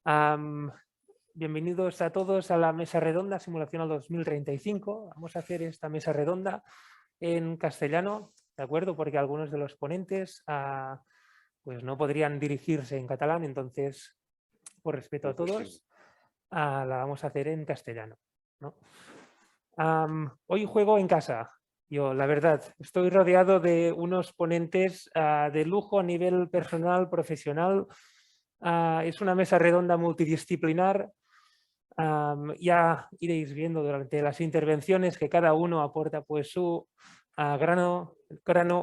Am, Bienvenidos a todos a la mesa redonda Simulación al 2035. Vamos a hacer esta mesa redonda en castellano, ¿de acuerdo? Porque algunos de los ponentes pues no podrían dirigirse en catalán, entonces, por respeto a todos, la vamos a hacer en castellano, ¿no? Hoy juego en casa. Yo, la verdad, estoy rodeado de unos ponentes de lujo a nivel personal, profesional. Es una mesa redonda multidisciplinar. Ya iréis viendo durante las intervenciones que cada uno aporta pues su grano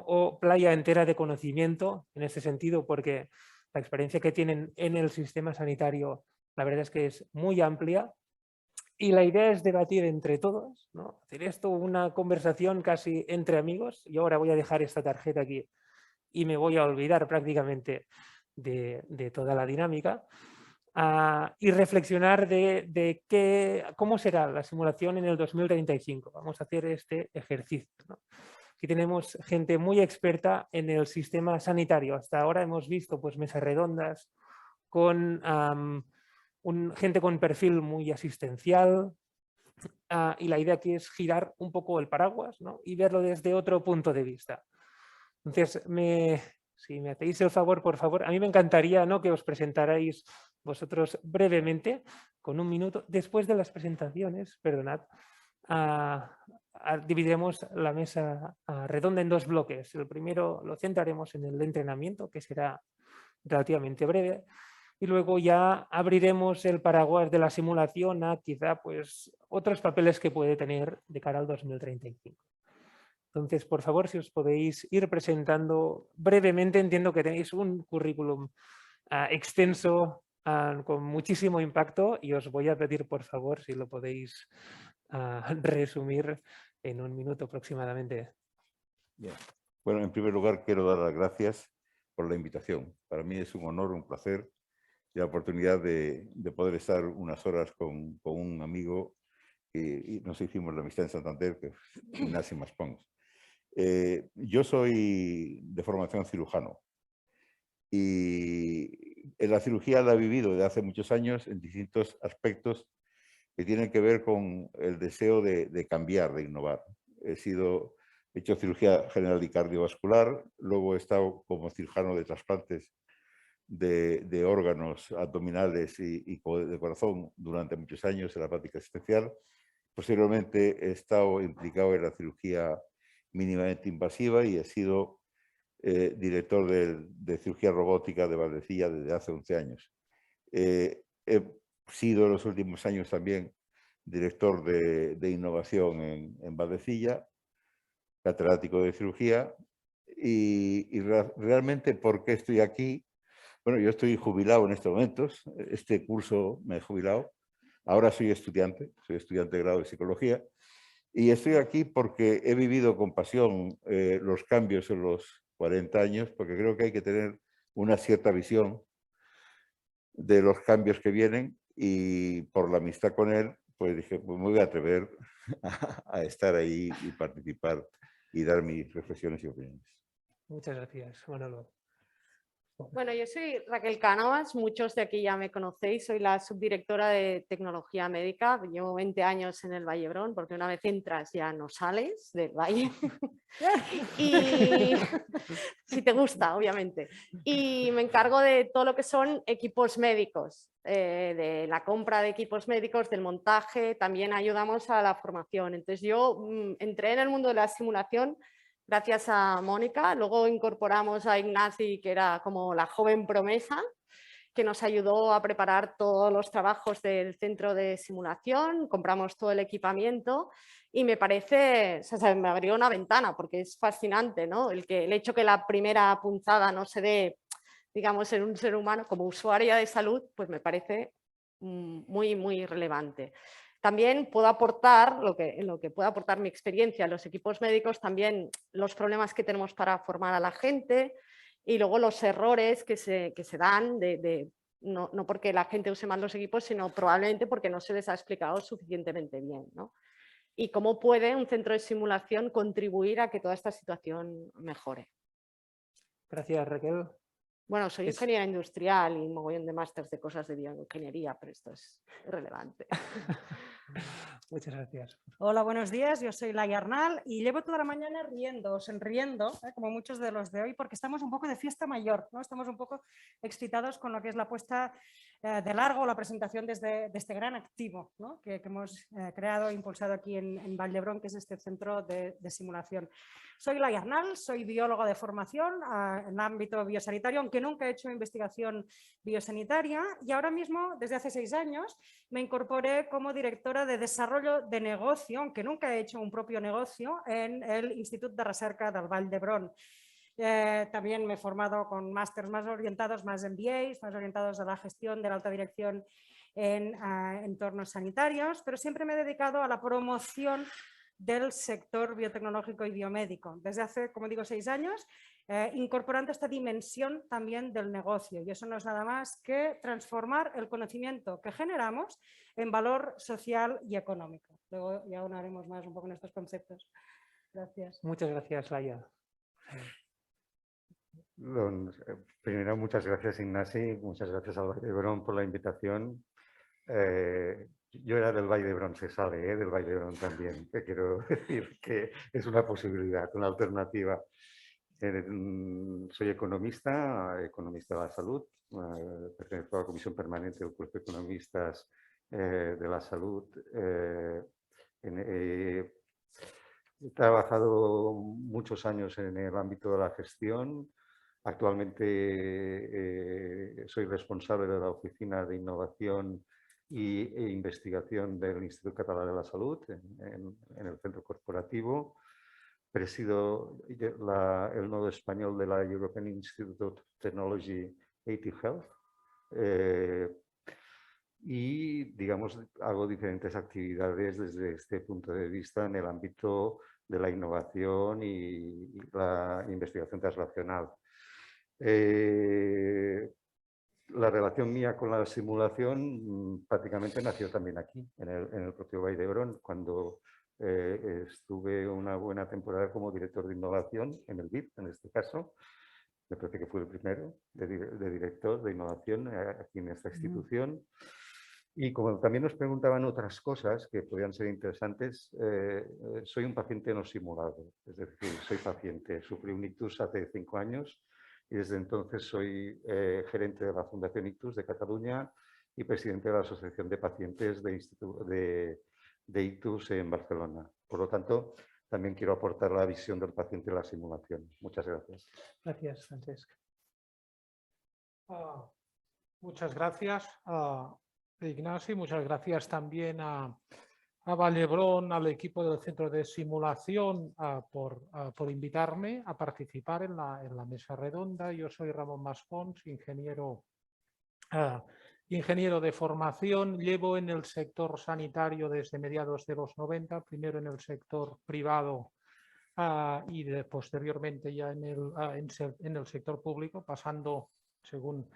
o playa entera de conocimiento en este sentido, porque la experiencia que tienen en el sistema sanitario, la verdad es que es muy amplia. Y la idea es debatir entre todos, ¿no? Hacer esto una conversación casi entre amigos. Yo ahora voy a dejar esta tarjeta aquí y me voy a olvidar prácticamente de toda la dinámica. Y reflexionar de cómo será la simulación en el 2035. Vamos a hacer este ejercicio, ¿no? Aquí tenemos gente muy experta en el sistema sanitario. Hasta ahora hemos visto pues, mesas redondas con gente con perfil muy asistencial, y la idea aquí es girar un poco el paraguas, ¿no? Y verlo desde otro punto de vista. Entonces, si me hacéis el favor, por favor, a mí me encantaría, ¿no?, que os presentarais vosotros brevemente, con un minuto. Después de las presentaciones, perdonad, dividiremos la mesa redonda en dos bloques. El primero lo centraremos en el entrenamiento, que será relativamente breve, y luego ya abriremos el paraguas de la simulación a quizá pues, otros papeles que puede tener de cara al 2035. Entonces, por favor, si os podéis ir presentando brevemente, entiendo que tenéis un currículum extenso, con muchísimo impacto, y os voy a pedir, por favor, si lo podéis resumir en un minuto aproximadamente. Bien. Bueno, en primer lugar, quiero dar las gracias por la invitación. Para mí es un honor, un placer y la oportunidad de poder estar unas horas con un amigo y nos hicimos la amistad en Santander, que es Ignacio Maspons. Yo soy de formación cirujano y en la cirugía la he vivido desde hace muchos años en distintos aspectos que tienen que ver con el deseo de cambiar, de innovar. He hecho cirugía general y cardiovascular, luego he estado como cirujano de trasplantes de órganos abdominales y de corazón durante muchos años en la práctica asistencial. Posteriormente he estado implicado en la cirugía mínimamente invasiva y he sido director de cirugía robótica de Valdecilla desde hace 11 años. He sido en los últimos años también director de innovación en Valdecilla, catedrático de cirugía, y realmente ¿por qué estoy aquí? Bueno, yo estoy jubilado en estos momentos, este curso me he jubilado, ahora soy estudiante de grado de psicología, y estoy aquí porque he vivido con pasión los cambios en los 40 años, porque creo que hay que tener una cierta visión de los cambios que vienen, y por la amistad con él, pues dije, pues me voy a atrever a estar ahí y participar y dar mis reflexiones y opiniones. Muchas gracias, Manolo. Bueno, yo soy Raquel Cánovas, muchos de aquí ya me conocéis, soy la subdirectora de tecnología médica, llevo 20 años en el Vallebrón, porque una vez entras ya no sales del Valle, y si te gusta, obviamente. Y me encargo de todo lo que son equipos médicos, de la compra de equipos médicos, del montaje, también ayudamos a la formación. Entonces yo entré en el mundo de la simulación gracias a Mónica, luego incorporamos a Ignasi, que era como la joven promesa, que nos ayudó a preparar todos los trabajos del centro de simulación, compramos todo el equipamiento y me parece, o sea, me abrió una ventana porque es fascinante, ¿no? El hecho que la primera punzada no se dé, digamos, en un ser humano como usuaria de salud, pues me parece muy, muy relevante. También puedo aportar, en lo que puedo aportar mi experiencia en los equipos médicos, también los problemas que tenemos para formar a la gente y luego los errores que se dan, no porque la gente use mal los equipos, sino probablemente porque no se les ha explicado suficientemente bien, ¿no? Y cómo puede un centro de simulación contribuir a que toda esta situación mejore. Gracias, Raquel. Bueno, soy ingeniera industrial y mogollón de másters de cosas de bioingeniería, pero esto es irrelevante. Muchas gracias. Hola, buenos días. Yo soy Laia Arnal y llevo toda la mañana sonriendo, como muchos de los de hoy, porque estamos un poco de fiesta mayor, ¿no? Estamos un poco excitados con lo que es la puesta de largo, la presentación de este gran activo, ¿no? que hemos creado e impulsado aquí en Vall-d'Hebron, que es este centro de simulación. Soy Laia Arnal, soy bióloga de formación en el ámbito biosanitario, aunque nunca he hecho investigación biosanitaria, y ahora mismo, desde hace 6 años, me incorporé como directora de desarrollo de negocio, aunque nunca he hecho un propio negocio, en el Institut de Recerca del Vall d'Hebron. También me he formado con másters más orientados, más MBAs, más orientados a la gestión de la alta dirección en entornos sanitarios, pero siempre me he dedicado a la promoción del sector biotecnológico y biomédico. Desde hace, como digo, 6 años, incorporando esta dimensión también del negocio. Y eso no es nada más que transformar el conocimiento que generamos en valor social y económico. Luego ya haremos más un poco en estos conceptos. Gracias. Muchas gracias, Laia. Primero, muchas gracias, Ignasi. Muchas gracias al Vall d'Hebron por la invitación. Yo era del Vall d'Hebron, se sabe, del Vall d'Hebron también, que quiero decir que es una posibilidad, una alternativa. Soy economista de la salud, pertenezco a la Comisión Permanente del Cuerpo de Economistas de la Salud. He trabajado muchos años en el ámbito de la gestión. Actualmente soy responsable de la Oficina de Innovación e Investigación del Instituto Catalán de la Salud en el centro corporativo. Presido el nodo español de la European Institute of Technology, IT Health. Y, digamos, hago diferentes actividades desde este punto de vista en el ámbito de la innovación y la investigación translacional. La relación mía con la simulación prácticamente nació también aquí, en el propio Vall d'Hebron, cuando estuve una buena temporada como director de innovación en el BIP, en este caso. Me parece que fue el primero de director de innovación aquí en esta institución. Y como también nos preguntaban otras cosas que podían ser interesantes, soy un paciente no simulado, es decir, soy paciente. Sufrí un ictus hace 5 años y desde entonces soy gerente de la Fundación Ictus de Cataluña y presidente de la Asociación de Pacientes de Ictus en Barcelona. Por lo tanto, también quiero aportar la visión del paciente en la simulación. Muchas gracias. Gracias, Francesc. Muchas gracias, Ignasi. Muchas gracias también a Vall d'Hebron, al equipo del Centro de Simulación, por invitarme a participar en la mesa redonda. Yo soy Ramón Maspons, ingeniero de formación. Llevo en el sector sanitario desde mediados de los 90, primero en el sector privado y posteriormente ya en el sector público, pasando, según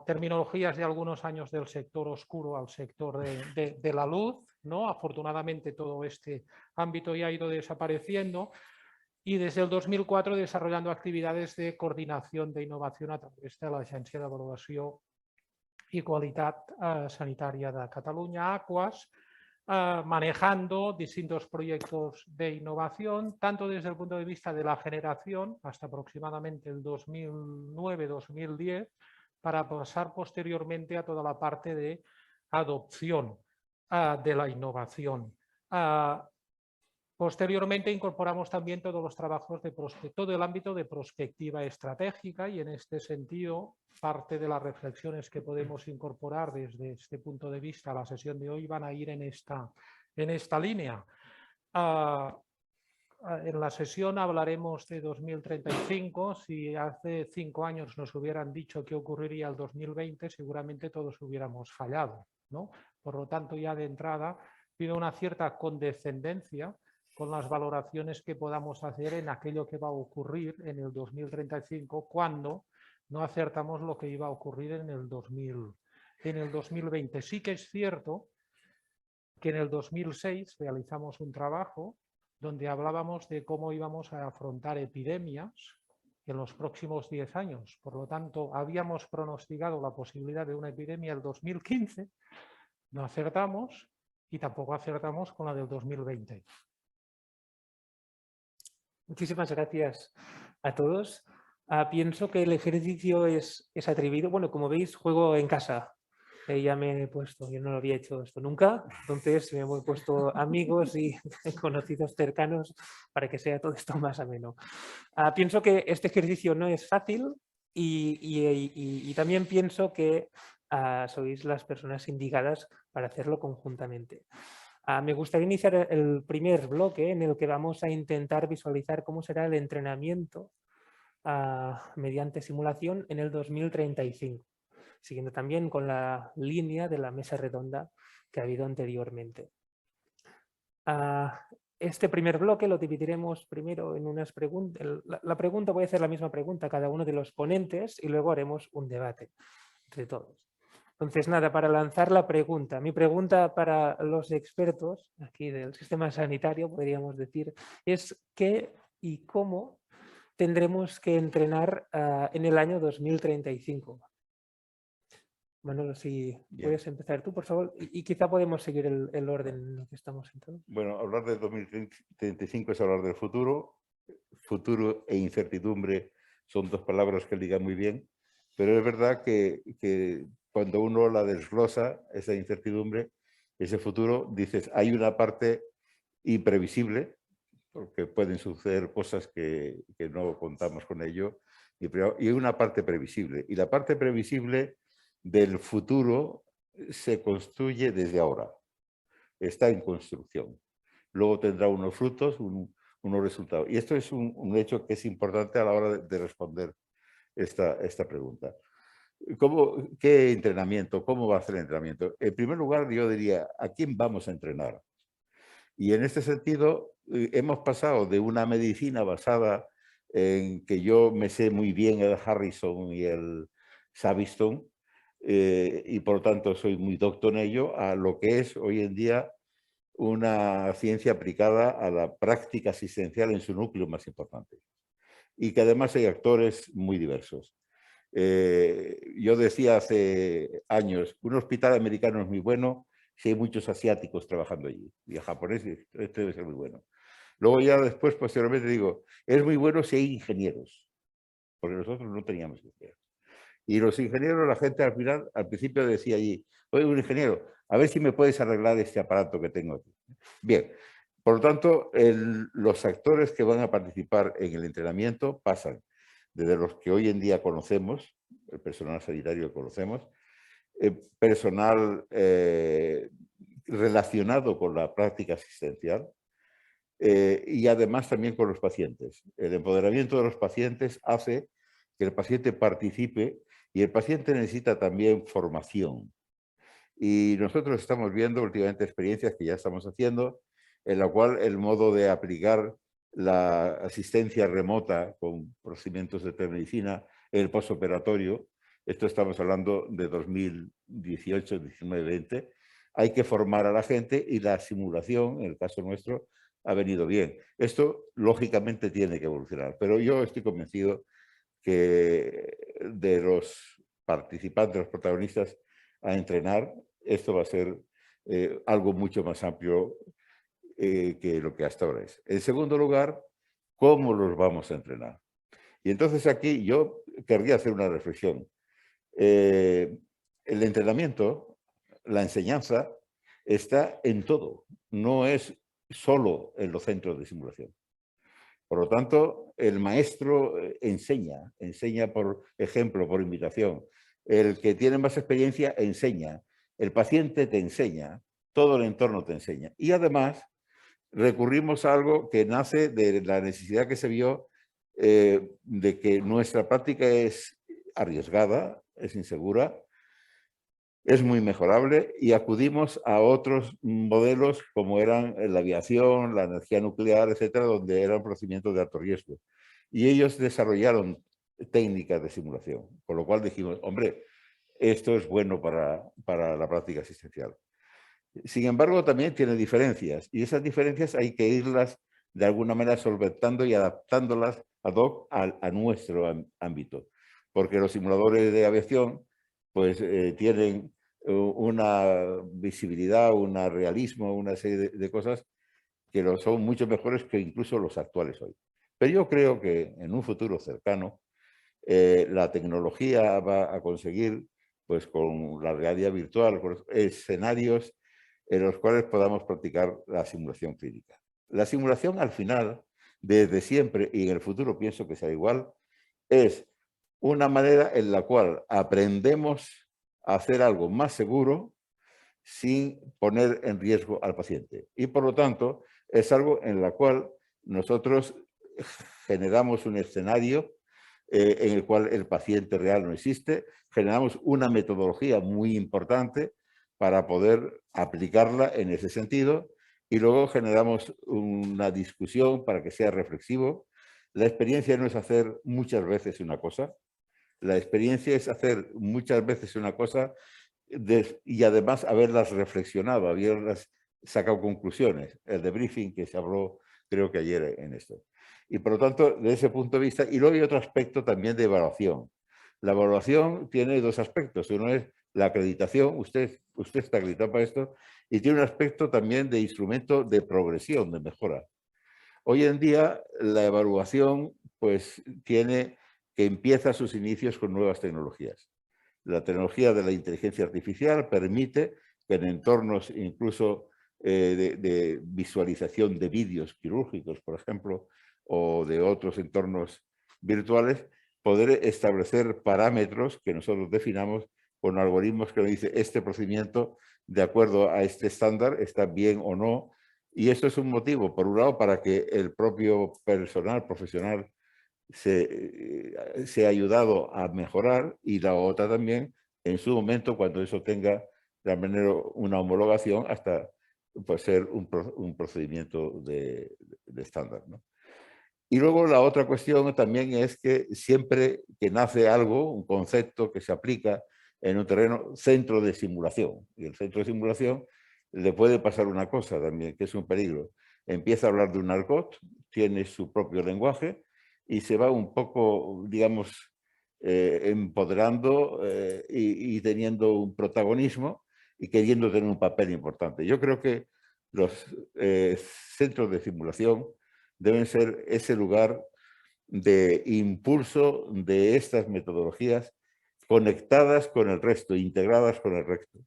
terminologías de algunos años, del sector oscuro al sector de la luz, ¿no? Afortunadamente todo este ámbito ya ha ido desapareciendo y desde el 2004 desarrollando actividades de coordinación de innovación a través de l'Agència d'Avaluació i Qualitat Sanitària de Cataluña, AQUAS, manejando distintos proyectos de innovación, tanto desde el punto de vista de la generación hasta aproximadamente el 2009-2010, para pasar posteriormente a toda la parte de adopción de la innovación. Posteriormente incorporamos también todos los trabajos todo el ámbito de prospectiva estratégica y en este sentido parte de las reflexiones que podemos incorporar desde este punto de vista a la sesión de hoy van a ir en esta línea. En la sesión hablaremos de 2035. Si hace 5 años nos hubieran dicho qué ocurriría el 2020, seguramente todos hubiéramos fallado, ¿no? Por lo tanto, ya de entrada pido una cierta condescendencia con las valoraciones que podamos hacer en aquello que va a ocurrir en el 2035 cuando no acertamos lo que iba a ocurrir en el 2020. Sí que es cierto que en el 2006 realizamos un trabajo donde hablábamos de cómo íbamos a afrontar epidemias en los próximos 10 años. Por lo tanto, habíamos pronosticado la posibilidad de una epidemia el 2015, no acertamos y tampoco acertamos con la del 2020. Muchísimas gracias a todos. Pienso que el ejercicio es atrevido. Bueno, como veis, juego en casa. Ya me he puesto, yo no lo había hecho esto nunca, entonces me he puesto amigos y conocidos cercanos para que sea todo esto más ameno. Pienso que este ejercicio no es fácil y también pienso que sois las personas indicadas para hacerlo conjuntamente. Me gustaría iniciar el primer bloque en el que vamos a intentar visualizar cómo será el entrenamiento mediante simulación en el 2035, siguiendo también con la línea de la mesa redonda que ha habido anteriormente. Este primer bloque lo dividiremos primero en unas preguntas. La pregunta, voy a hacer la misma pregunta a cada uno de los ponentes y luego haremos un debate entre todos. Entonces, nada, para lanzar la pregunta. Mi pregunta para los expertos aquí del sistema sanitario, podríamos decir, es qué y cómo tendremos que entrenar en el año 2035. Manolo, si puedes empezar tú, por favor, y quizá podemos seguir el orden en el que estamos sentados. Bueno, hablar de 2035 es hablar del futuro. Futuro e incertidumbre son dos palabras que ligan muy bien, pero es verdad que cuando uno la desglosa, esa incertidumbre, ese futuro, dices, hay una parte imprevisible, porque pueden suceder cosas que no contamos con ello, y una parte previsible. Y la parte previsible del futuro se construye desde ahora, está en construcción. Luego tendrá unos frutos, unos resultados. Y esto es un hecho que es importante a la hora de responder esta pregunta. ¿Qué entrenamiento? ¿Cómo va a ser el entrenamiento? En primer lugar, yo diría, ¿a quién vamos a entrenar? Y en este sentido, hemos pasado de una medicina basada en que yo me sé muy bien el Harrison y el Savistone, y por lo tanto soy muy docto en ello, a lo que es hoy en día una ciencia aplicada a la práctica asistencial en su núcleo más importante. Y que además hay actores muy diversos. Yo decía hace años, un hospital americano es muy bueno si hay muchos asiáticos trabajando allí, y el japonés, este debe ser muy bueno. Luego ya después, posteriormente digo, es muy bueno si hay ingenieros, porque nosotros no teníamos ingenieros. Y los ingenieros, la gente al final, al principio decía allí, oye, un ingeniero, a ver si me puedes arreglar este aparato que tengo aquí. Bien, por lo tanto, los actores que van a participar en el entrenamiento pasan desde los que hoy en día conocemos, el personal sanitario que conocemos, personal relacionado con la práctica asistencial y además también con los pacientes. El empoderamiento de los pacientes hace que el paciente participe y el paciente necesita también formación. Y nosotros estamos viendo últimamente experiencias que ya estamos haciendo, en la cual el modo de aplicar la asistencia remota con procedimientos de telemedicina en el postoperatorio, esto estamos hablando de 2018, 19, 20, hay que formar a la gente y la simulación, en el caso nuestro, ha venido bien. Esto, lógicamente, tiene que evolucionar, pero yo estoy convencido que de los participantes, los protagonistas a entrenar, esto va a ser algo mucho más amplio que lo que hasta ahora es. En segundo lugar, ¿cómo los vamos a entrenar? Y entonces aquí yo querría hacer una reflexión. El entrenamiento, la enseñanza, está en todo, no es solo en los centros de simulación. Por lo tanto, el maestro enseña por ejemplo, por invitación. El que tiene más experiencia enseña. El paciente te enseña. Todo el entorno te enseña. Y además, recurrimos a algo que nace de la necesidad que se vio de que nuestra práctica es arriesgada, es insegura, es muy mejorable y acudimos a otros modelos como eran la aviación, la energía nuclear, etcétera, donde eran procedimientos de alto riesgo. Y ellos desarrollaron técnicas de simulación, con lo cual dijimos, hombre, esto es bueno para la práctica asistencial. Sin embargo, también tiene diferencias y esas diferencias hay que irlas de alguna manera solventando y adaptándolas ad hoc a nuestro ámbito, porque los simuladores de aviación pues tienen una visibilidad, un realismo, una serie de cosas que son mucho mejores que incluso los actuales hoy. Pero yo creo que en un futuro cercano la tecnología va a conseguir, pues con la realidad virtual, con escenarios en los cuales podamos practicar la simulación clínica. La simulación al final, desde siempre y en el futuro pienso que será igual, es una manera en la cual aprendemos a hacer algo más seguro sin poner en riesgo al paciente. Y por lo tanto, es algo en la cual nosotros generamos un escenario en el cual el paciente real no existe, generamos una metodología muy importante para poder aplicarla en ese sentido y luego generamos una discusión para que sea reflexivo. La experiencia no es hacer muchas veces una cosa, la experiencia es hacer muchas veces una cosa y además haberlas reflexionado, haberlas sacado conclusiones. El debriefing que se habló creo que ayer en esto. Y por lo tanto, de ese punto de vista, y luego hay otro aspecto también de evaluación. La evaluación tiene dos aspectos. Uno es la acreditación, usted está acreditado para esto, y tiene un aspecto también de instrumento de progresión, de mejora. Hoy en día la evaluación pues tiene que empieza sus inicios con nuevas tecnologías. La tecnología de la inteligencia artificial permite que en entornos incluso de visualización de vídeos quirúrgicos, por ejemplo, o de otros entornos virtuales, poder establecer parámetros que nosotros definamos con algoritmos que nos dicen este procedimiento de acuerdo a este estándar está bien o no. Y esto es un motivo, por un lado, para que el propio personal profesional se ha ayudado a mejorar y la otra también en su momento cuando eso tenga de manera una homologación hasta pues, ser un procedimiento de estándar, ¿no? Y luego la otra cuestión también es que siempre que nace algo, un concepto que se aplica en un terreno, centro de simulación, y el centro de simulación le puede pasar una cosa también, que es un peligro. Empieza a hablar de un argot, tiene su propio lenguaje, y se va un poco, digamos, empoderando y teniendo un protagonismo y queriendo tener un papel importante. Yo creo que los centros de simulación deben ser ese lugar de impulso de estas metodologías conectadas con el resto, integradas con el resto.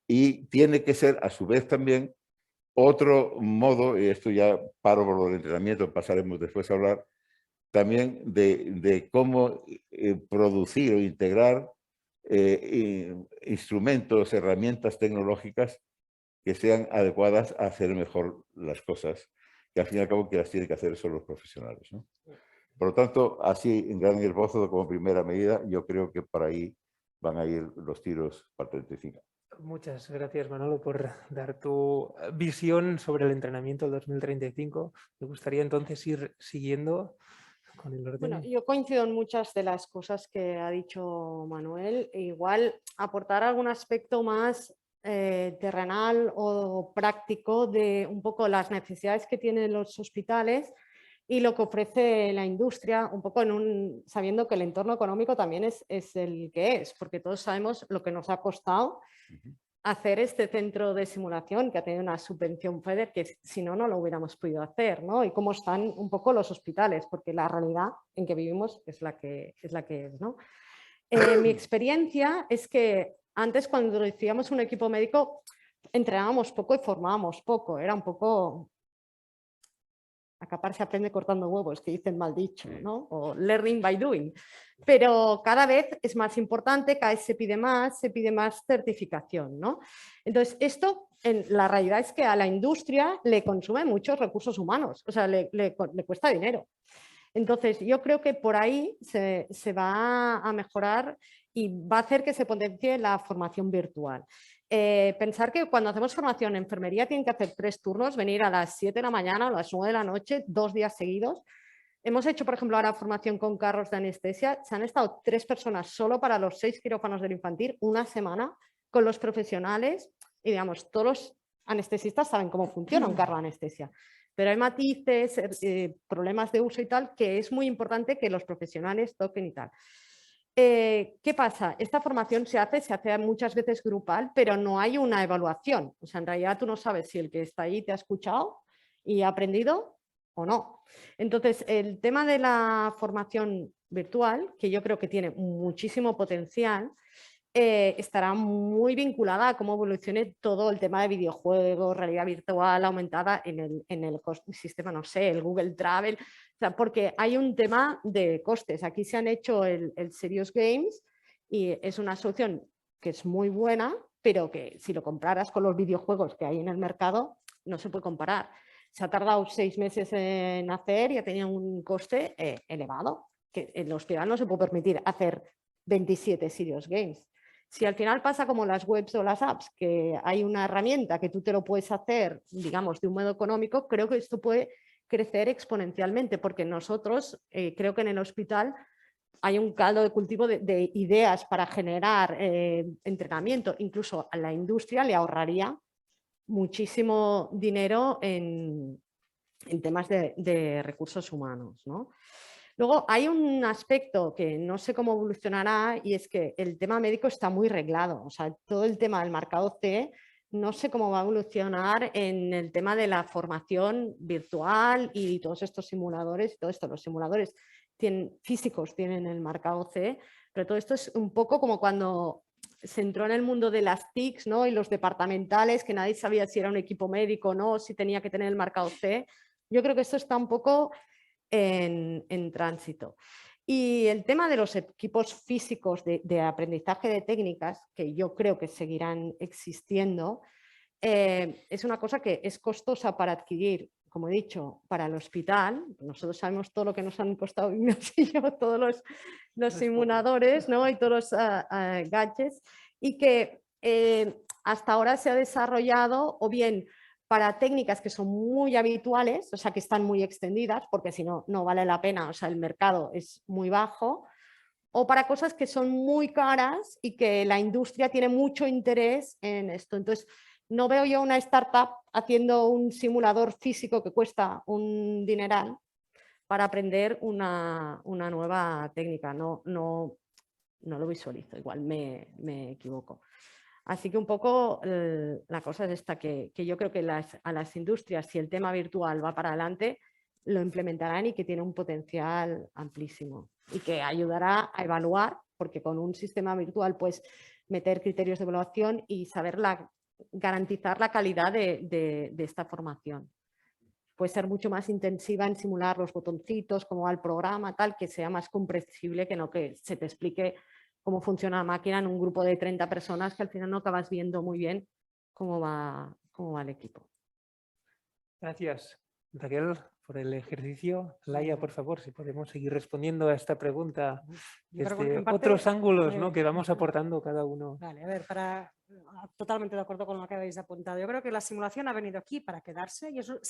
Y tiene que ser, a su vez, también otro modo, y esto ya paro por el entrenamiento, pasaremos después a hablar, también de cómo producir o integrar instrumentos, herramientas tecnológicas que sean adecuadas a hacer mejor las cosas, que al fin y al cabo que las tienen que hacer son los profesionales, ¿no? Por lo tanto, así en gran esbozo como primera medida, yo creo que por ahí van a ir los tiros para el 35. Muchas gracias, Manolo, por dar tu visión sobre el entrenamiento del 2035. Me gustaría entonces ir siguiendo con el orden. Bueno, yo coincido en muchas de las cosas que ha dicho Manuel. E igual aportar algún aspecto más terrenal o práctico de un poco las necesidades que tienen los hospitales y lo que ofrece la industria, un poco sabiendo que el entorno económico también es el que es, porque todos sabemos lo que nos ha costado hacer este centro de simulación que ha tenido una subvención FEDER que si no, no lo hubiéramos podido hacer, ¿no? Y cómo están un poco los hospitales, porque la realidad en que vivimos es la que es, ¿no? Mi experiencia es que antes cuando decíamos un equipo médico entrenábamos poco y formábamos poco, era un poco... Acapar se aprende cortando huevos, que dicen mal dicho, ¿no? O learning by doing. Pero cada vez es más importante, cada vez se pide más certificación, ¿no? Entonces, esto, la realidad es que a la industria le consume muchos recursos humanos, o sea, le cuesta dinero. Entonces, yo creo que por ahí se va a mejorar y va a hacer que se potencie la formación virtual. Pensar que cuando hacemos formación en enfermería tienen que hacer 3 turnos, venir a las 7 de la mañana, a las 9 de la noche, 2 días seguidos. Hemos hecho, por ejemplo, ahora formación con carros de anestesia. Se han estado 3 personas solo para los 6 quirófanos del infantil, una semana, con los profesionales y, digamos, todos los anestesistas saben cómo funciona un carro de anestesia. Pero hay matices, problemas de uso y tal, que es muy importante que los profesionales toquen y tal. ¿Qué pasa? Esta formación se hace muchas veces grupal, pero no hay una evaluación. O sea, en realidad tú no sabes si el que está ahí te ha escuchado y ha aprendido o no. Entonces, el tema de la formación virtual, que yo creo que tiene muchísimo potencial, estará muy vinculada a cómo evolucione todo el tema de videojuegos, realidad virtual aumentada en el sistema, no sé, el Google Travel, o sea, porque hay un tema de costes. Aquí se han hecho el Serious Games y es una solución que es muy buena, pero que si lo compraras con los videojuegos que hay en el mercado, no se puede comparar. Se ha tardado 6 meses en hacer y ha tenido un coste elevado, que el hospital no se puede permitir hacer 27 Serious Games. Si al final pasa como las webs o las apps, que hay una herramienta que tú te lo puedes hacer, digamos, de un modo económico, creo que esto puede crecer exponencialmente, porque nosotros, creo que en el hospital hay un caldo de cultivo de ideas para generar entrenamiento. Incluso a la industria le ahorraría muchísimo dinero en temas de recursos humanos, ¿no? Luego hay un aspecto que no sé cómo evolucionará y es que el tema médico está muy reglado. O sea, todo el tema del marcado CE no sé cómo va a evolucionar en el tema de la formación virtual y todos estos simuladores y todo esto. Los simuladores físicos tienen el marcado CE, pero todo esto es un poco como cuando se entró en el mundo de las TICs, ¿no? Y los departamentales, que nadie sabía si era un equipo médico o no, si tenía que tener el marcado CE. Yo creo que esto está un poco en tránsito. Y el tema de los equipos físicos de aprendizaje de técnicas, que yo creo que seguirán existiendo, es una cosa que es costosa para adquirir, como he dicho, para el hospital. Nosotros sabemos todo lo que nos han costado Ignacio y yo, todos los simuladores, ¿no? Y todos los gadgets, y que hasta ahora se ha desarrollado o bien para técnicas que son muy habituales, o sea, que están muy extendidas, porque si no, no vale la pena, o sea, el mercado es muy bajo, o para cosas que son muy caras y que la industria tiene mucho interés en esto. Entonces, no veo yo una startup haciendo un simulador físico que cuesta un dineral para aprender una nueva técnica. No lo visualizo, igual me equivoco. Así que un poco la cosa es esta, que yo creo que a las industrias, si el tema virtual va para adelante, lo implementarán y que tiene un potencial amplísimo y que ayudará a evaluar, porque con un sistema virtual puedes meter criterios de evaluación y saber garantizar la calidad de esta formación. Puede ser mucho más intensiva en simular los botoncitos, cómo va el programa, tal, que sea más comprensible que no que se te explique cómo funciona la máquina en un grupo de 30 personas que al final no acabas viendo muy bien cómo va el equipo. Gracias, Raquel, por el ejercicio. Laia, por favor, si podemos seguir respondiendo a esta pregunta desde otros ángulos, ¿no? Que vamos aportando cada uno. Vale, a ver, totalmente de acuerdo con lo que habéis apuntado. Yo creo que la simulación ha venido aquí para quedarse y eso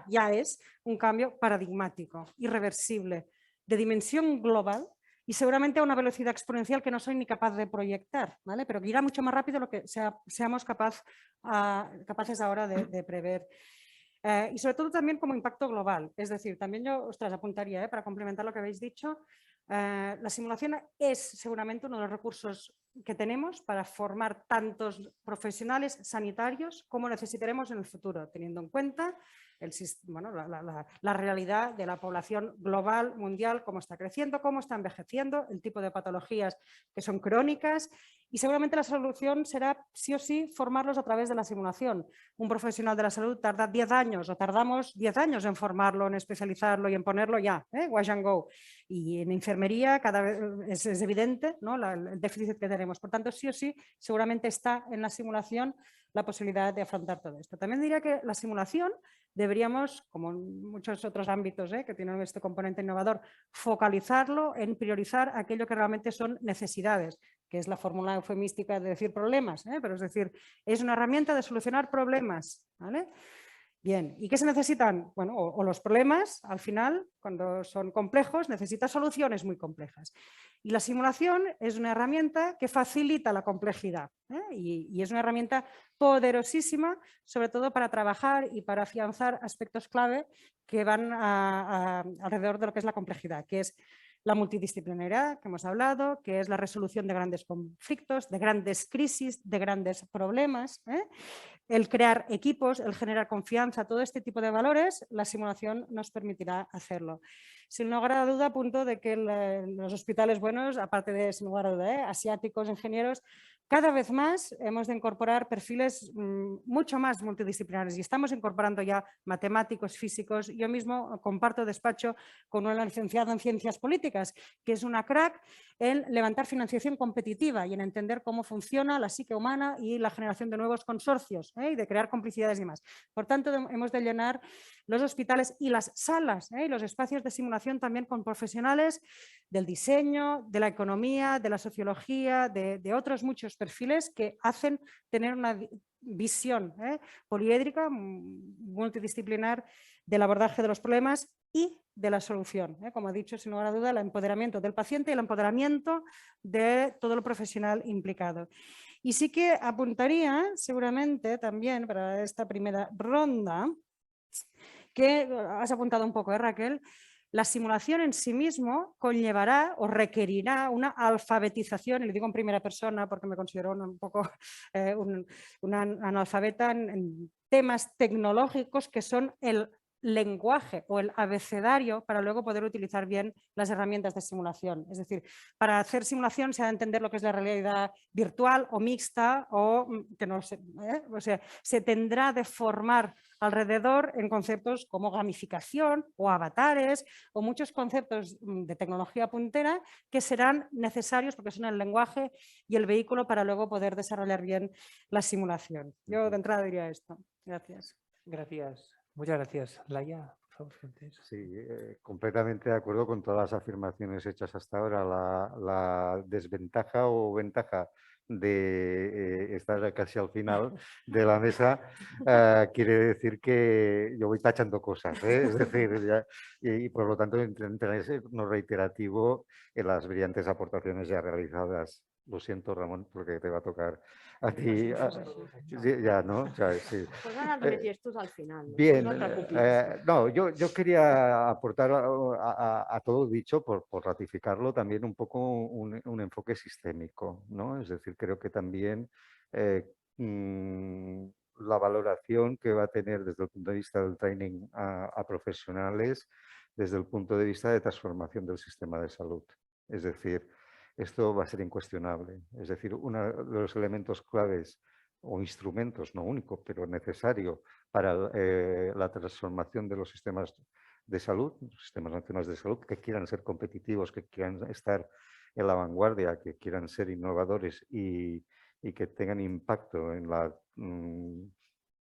ya es un cambio paradigmático, irreversible, de dimensión global y seguramente a una velocidad exponencial que no soy ni capaz de proyectar, ¿vale? Pero que irá mucho más rápido de lo que seamos capaces ahora de prever. Y sobre todo también como impacto global. Es decir, también yo apuntaría, para complementar lo que habéis dicho, la simulación es seguramente uno de los recursos que tenemos para formar tantos profesionales sanitarios como necesitaremos en el futuro, teniendo en cuenta la realidad de la población global, mundial, cómo está creciendo, cómo está envejeciendo, el tipo de patologías que son crónicas y seguramente la solución será sí o sí formarlos a través de la simulación. Un profesional de la salud tarda 10 años o tardamos 10 años en formarlo, en especializarlo y en ponerlo ya, wash and go. Y en enfermería cada vez es evidente, ¿no? El déficit que tenemos. Por tanto, sí o sí, seguramente está en la simulación la posibilidad de afrontar todo esto. También diría que la simulación deberíamos, como en muchos otros ámbitos que tienen este componente innovador, focalizarlo en priorizar aquello que realmente son necesidades, que es la fórmula eufemística de decir problemas, pero es decir, es una herramienta de solucionar problemas, ¿vale? Bien, ¿y qué se necesitan? Bueno, o los problemas, al final, cuando son complejos, necesitan soluciones muy complejas. Y la simulación es una herramienta que facilita la complejidad, ¿eh? Y es una herramienta poderosísima, sobre todo para trabajar y para afianzar aspectos clave que van alrededor de lo que es la complejidad, que es la multidisciplinaridad que hemos hablado, que es la resolución de grandes conflictos, de grandes crisis, de grandes problemas, ¿eh? El crear equipos, el generar confianza, todo este tipo de valores, la simulación nos permitirá hacerlo. Sin lugar a duda, punto de que los hospitales buenos, aparte de, sin lugar a duda, asiáticos, ingenieros, cada vez más hemos de incorporar perfiles mucho más multidisciplinares y estamos incorporando ya matemáticos, físicos. Yo mismo comparto despacho con una licenciada en Ciencias Políticas, que es una crack en levantar financiación competitiva y en entender cómo funciona la psique humana y la generación de nuevos consorcios, y de crear complicidades y más. Por tanto, hemos de llenar los hospitales y las salas y los espacios de simulación también con profesionales del diseño, de la economía, de la sociología, de otros muchos perfiles que hacen tener una visión poliédrica, multidisciplinar del abordaje de los problemas y de la solución. Como he dicho, sin lugar a duda, el empoderamiento del paciente y el empoderamiento de todo el profesional implicado. Y sí que apuntaría seguramente también para esta primera ronda, que has apuntado un poco, Raquel, la simulación en sí mismo conllevará o requerirá una alfabetización, y lo digo en primera persona porque me considero un poco una analfabeta en temas tecnológicos que son el lenguaje o el abecedario para luego poder utilizar bien las herramientas de simulación. Es decir, para hacer simulación se ha de entender lo que es la realidad virtual o mixta o que no sé, o sea, se tendrá de formar alrededor en conceptos como gamificación o avatares o muchos conceptos de tecnología puntera que serán necesarios porque son el lenguaje y el vehículo para luego poder desarrollar bien la simulación. Yo de entrada diría esto. Gracias. Gracias. Muchas gracias. Laia, por favor. Sí, completamente de acuerdo con todas las afirmaciones hechas hasta ahora. La desventaja o ventaja de estar casi al final de la mesa quiere decir que yo voy tachando cosas, es decir, y por lo tanto intentaré ser no reiterativo en las brillantes aportaciones ya realizadas. Lo siento, Ramón, porque te va a tocar a ti. Ya, ¿no? Sí. Pues van a manifiestos al final. Bien, no te preocupes. no, yo quería aportar a todo dicho, por ratificarlo, también un poco un enfoque sistémico, ¿no? Es decir, creo que también la valoración que va a tener desde el punto de vista del training a profesionales, desde el punto de vista de transformación del sistema de salud. Es decir, esto va a ser incuestionable. Es decir, uno de los elementos claves o instrumentos, no único, pero necesario para la transformación de los sistemas de salud, los sistemas nacionales de salud, que quieran ser competitivos, que quieran estar en la vanguardia, que quieran ser innovadores y que tengan impacto en la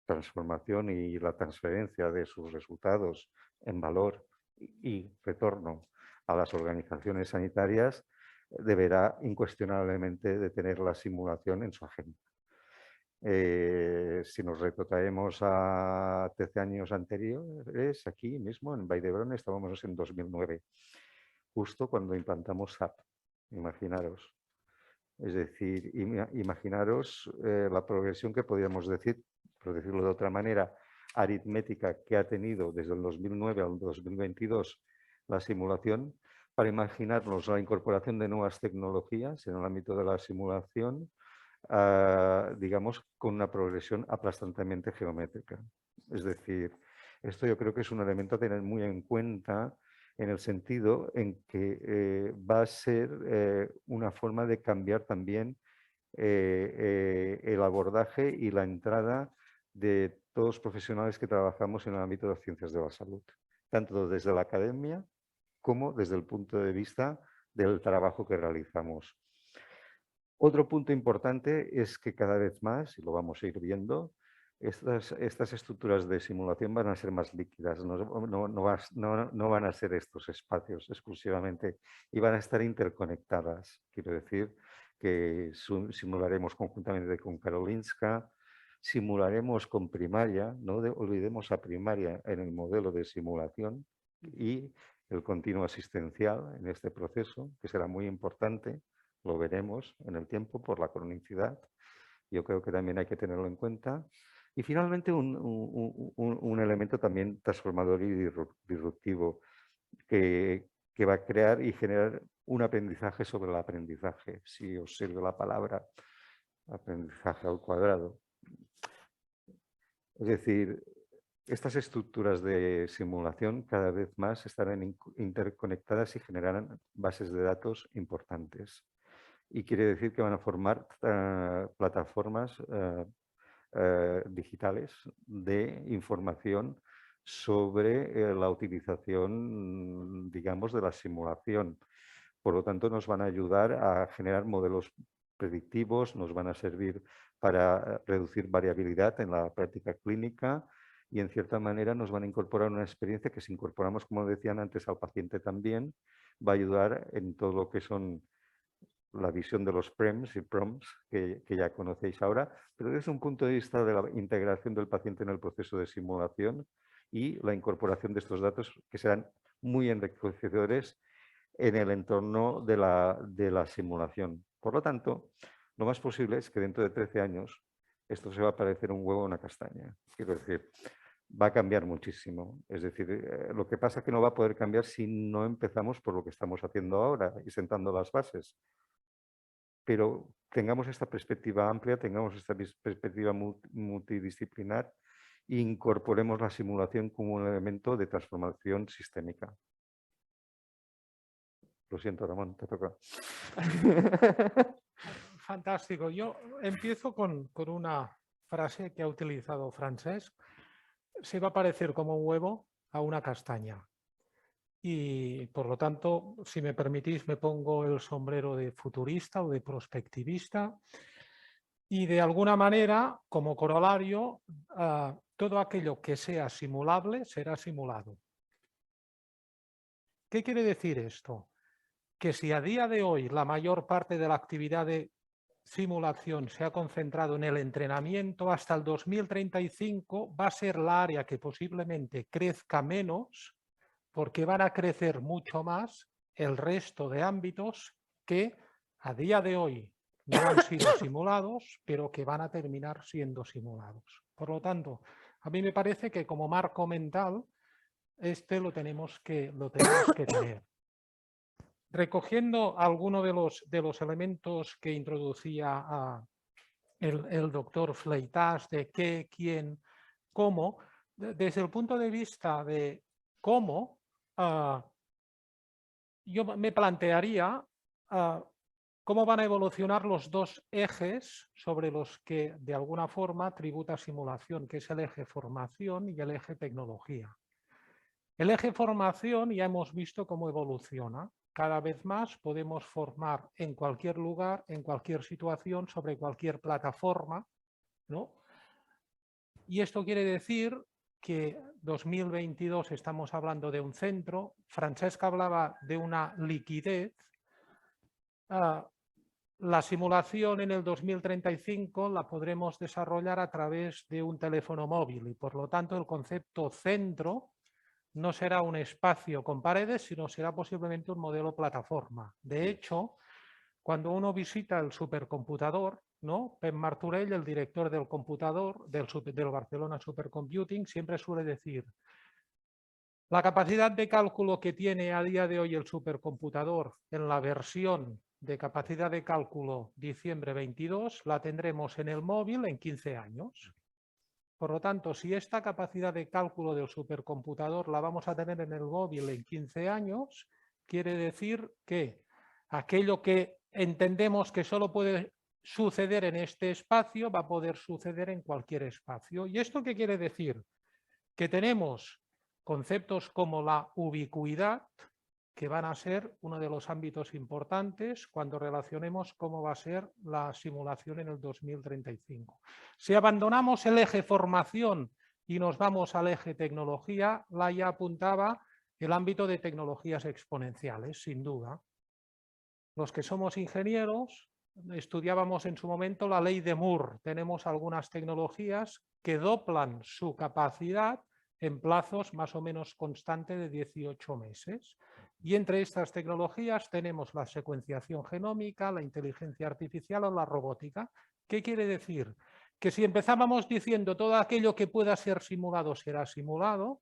transformación y la transferencia de sus resultados en valor y retorno a las organizaciones sanitarias, deberá incuestionablemente de tener la simulación en su agenda. Si nos retrotraemos a 13 años anteriores, aquí mismo en Vall d'Hebron estábamos en 2009, justo cuando implantamos SAP, imaginaros. Es decir, imaginaros la progresión que podríamos decir, por decirlo de otra manera, aritmética que ha tenido desde el 2009 al 2022 la simulación, para imaginarnos la incorporación de nuevas tecnologías en el ámbito de la simulación, digamos, con una progresión aplastantemente geométrica. Es decir, esto yo creo que es un elemento a tener muy en cuenta en el sentido en que va a ser una forma de cambiar también el abordaje y la entrada de todos los profesionales que trabajamos en el ámbito de las ciencias de la salud, tanto desde la academia como desde el punto de vista del trabajo que realizamos. Otro punto importante es que cada vez más, y lo vamos a ir viendo, estas estructuras de simulación van a ser más líquidas, no van a ser estos espacios exclusivamente y van a estar interconectadas. Quiero decir que simularemos conjuntamente con Karolinska, simularemos con primaria, no olvidemos a primaria en el modelo de simulación y el continuo asistencial en este proceso, que será muy importante, lo veremos en el tiempo por la cronicidad. Yo creo que también hay que tenerlo en cuenta. Y finalmente un elemento también transformador y disruptivo que va a crear y generar un aprendizaje sobre el aprendizaje, si os sirve la palabra aprendizaje al cuadrado. Es decir, estas estructuras de simulación cada vez más estarán interconectadas y generarán bases de datos importantes. Y quiere decir que van a formar plataformas digitales de información sobre la utilización, digamos, de la simulación. Por lo tanto, nos van a ayudar a generar modelos predictivos, nos van a servir para reducir variabilidad en la práctica clínica y, en cierta manera, nos van a incorporar una experiencia que, si incorporamos, como decían antes, al paciente también, va a ayudar en todo lo que son la visión de los PREMs y PROMs que ya conocéis ahora, pero desde un punto de vista de la integración del paciente en el proceso de simulación y la incorporación de estos datos que serán muy enriquecedores en el entorno de la simulación. Por lo tanto, lo más posible es que dentro de 13 años esto se va a parecer un huevo a una castaña. Quiero decir, va a cambiar muchísimo. Es decir, lo que pasa es que no va a poder cambiar si no empezamos por lo que estamos haciendo ahora y sentando las bases. Pero tengamos esta perspectiva amplia, tengamos esta perspectiva multidisciplinar e incorporemos la simulación como un elemento de transformación sistémica. Lo siento, Ramón, te toca. Fantástico. Yo empiezo con una frase que ha utilizado Francesc. Se va a parecer como un huevo a una castaña. Y por lo tanto, si me permitís, me pongo el sombrero de futurista o de prospectivista y de alguna manera, como corolario, todo aquello que sea simulable será simulado. ¿Qué quiere decir esto? Que si a día de hoy la mayor parte de la actividad de simulación se ha concentrado en el entrenamiento, hasta el 2035 va a ser la área que posiblemente crezca menos, porque van a crecer mucho más el resto de ámbitos que a día de hoy no han sido simulados, pero que van a terminar siendo simulados. Por lo tanto, a mí me parece que como marco mental, lo tenemos que tener. Recogiendo algunos de los elementos que introducía el doctor Fleitas de qué, quién, cómo, desde el punto de vista de cómo, yo me plantearía cómo van a evolucionar los dos ejes sobre los que de alguna forma tributa simulación, que es el eje formación y el eje tecnología. El eje formación ya hemos visto cómo evoluciona. Cada vez más podemos formar en cualquier lugar, en cualquier situación, sobre cualquier plataforma, ¿no? Y esto quiere decir que 2022 estamos hablando de un centro. Francesc hablaba de una liquidez. La simulación en el 2035 la podremos desarrollar a través de un teléfono móvil y, por lo tanto, el concepto centro no será un espacio con paredes, sino será posiblemente un modelo plataforma. De hecho, cuando uno visita el supercomputador, ¿no? Pep Martorell, el director del computador del Barcelona Supercomputing, siempre suele decir: la capacidad de cálculo que tiene a día de hoy el supercomputador en la versión de capacidad de cálculo diciembre 22 la tendremos en el móvil en 15 años. Por lo tanto, si esta capacidad de cálculo del supercomputador la vamos a tener en el móvil en 15 años, quiere decir que aquello que entendemos que solo puede suceder en este espacio va a poder suceder en cualquier espacio. ¿Y esto qué quiere decir? Que tenemos conceptos como la ubicuidad, que van a ser uno de los ámbitos importantes cuando relacionemos cómo va a ser la simulación en el 2035. Si abandonamos el eje formación y nos vamos al eje tecnología, Laia apuntaba el ámbito de tecnologías exponenciales, sin duda. Los que somos ingenieros estudiábamos en su momento la ley de Moore. Tenemos algunas tecnologías que doblan su capacidad en plazos más o menos constantes de 18 meses. Y entre estas tecnologías tenemos la secuenciación genómica, la inteligencia artificial o la robótica. ¿Qué quiere decir? Que si empezábamos diciendo todo aquello que pueda ser simulado será simulado,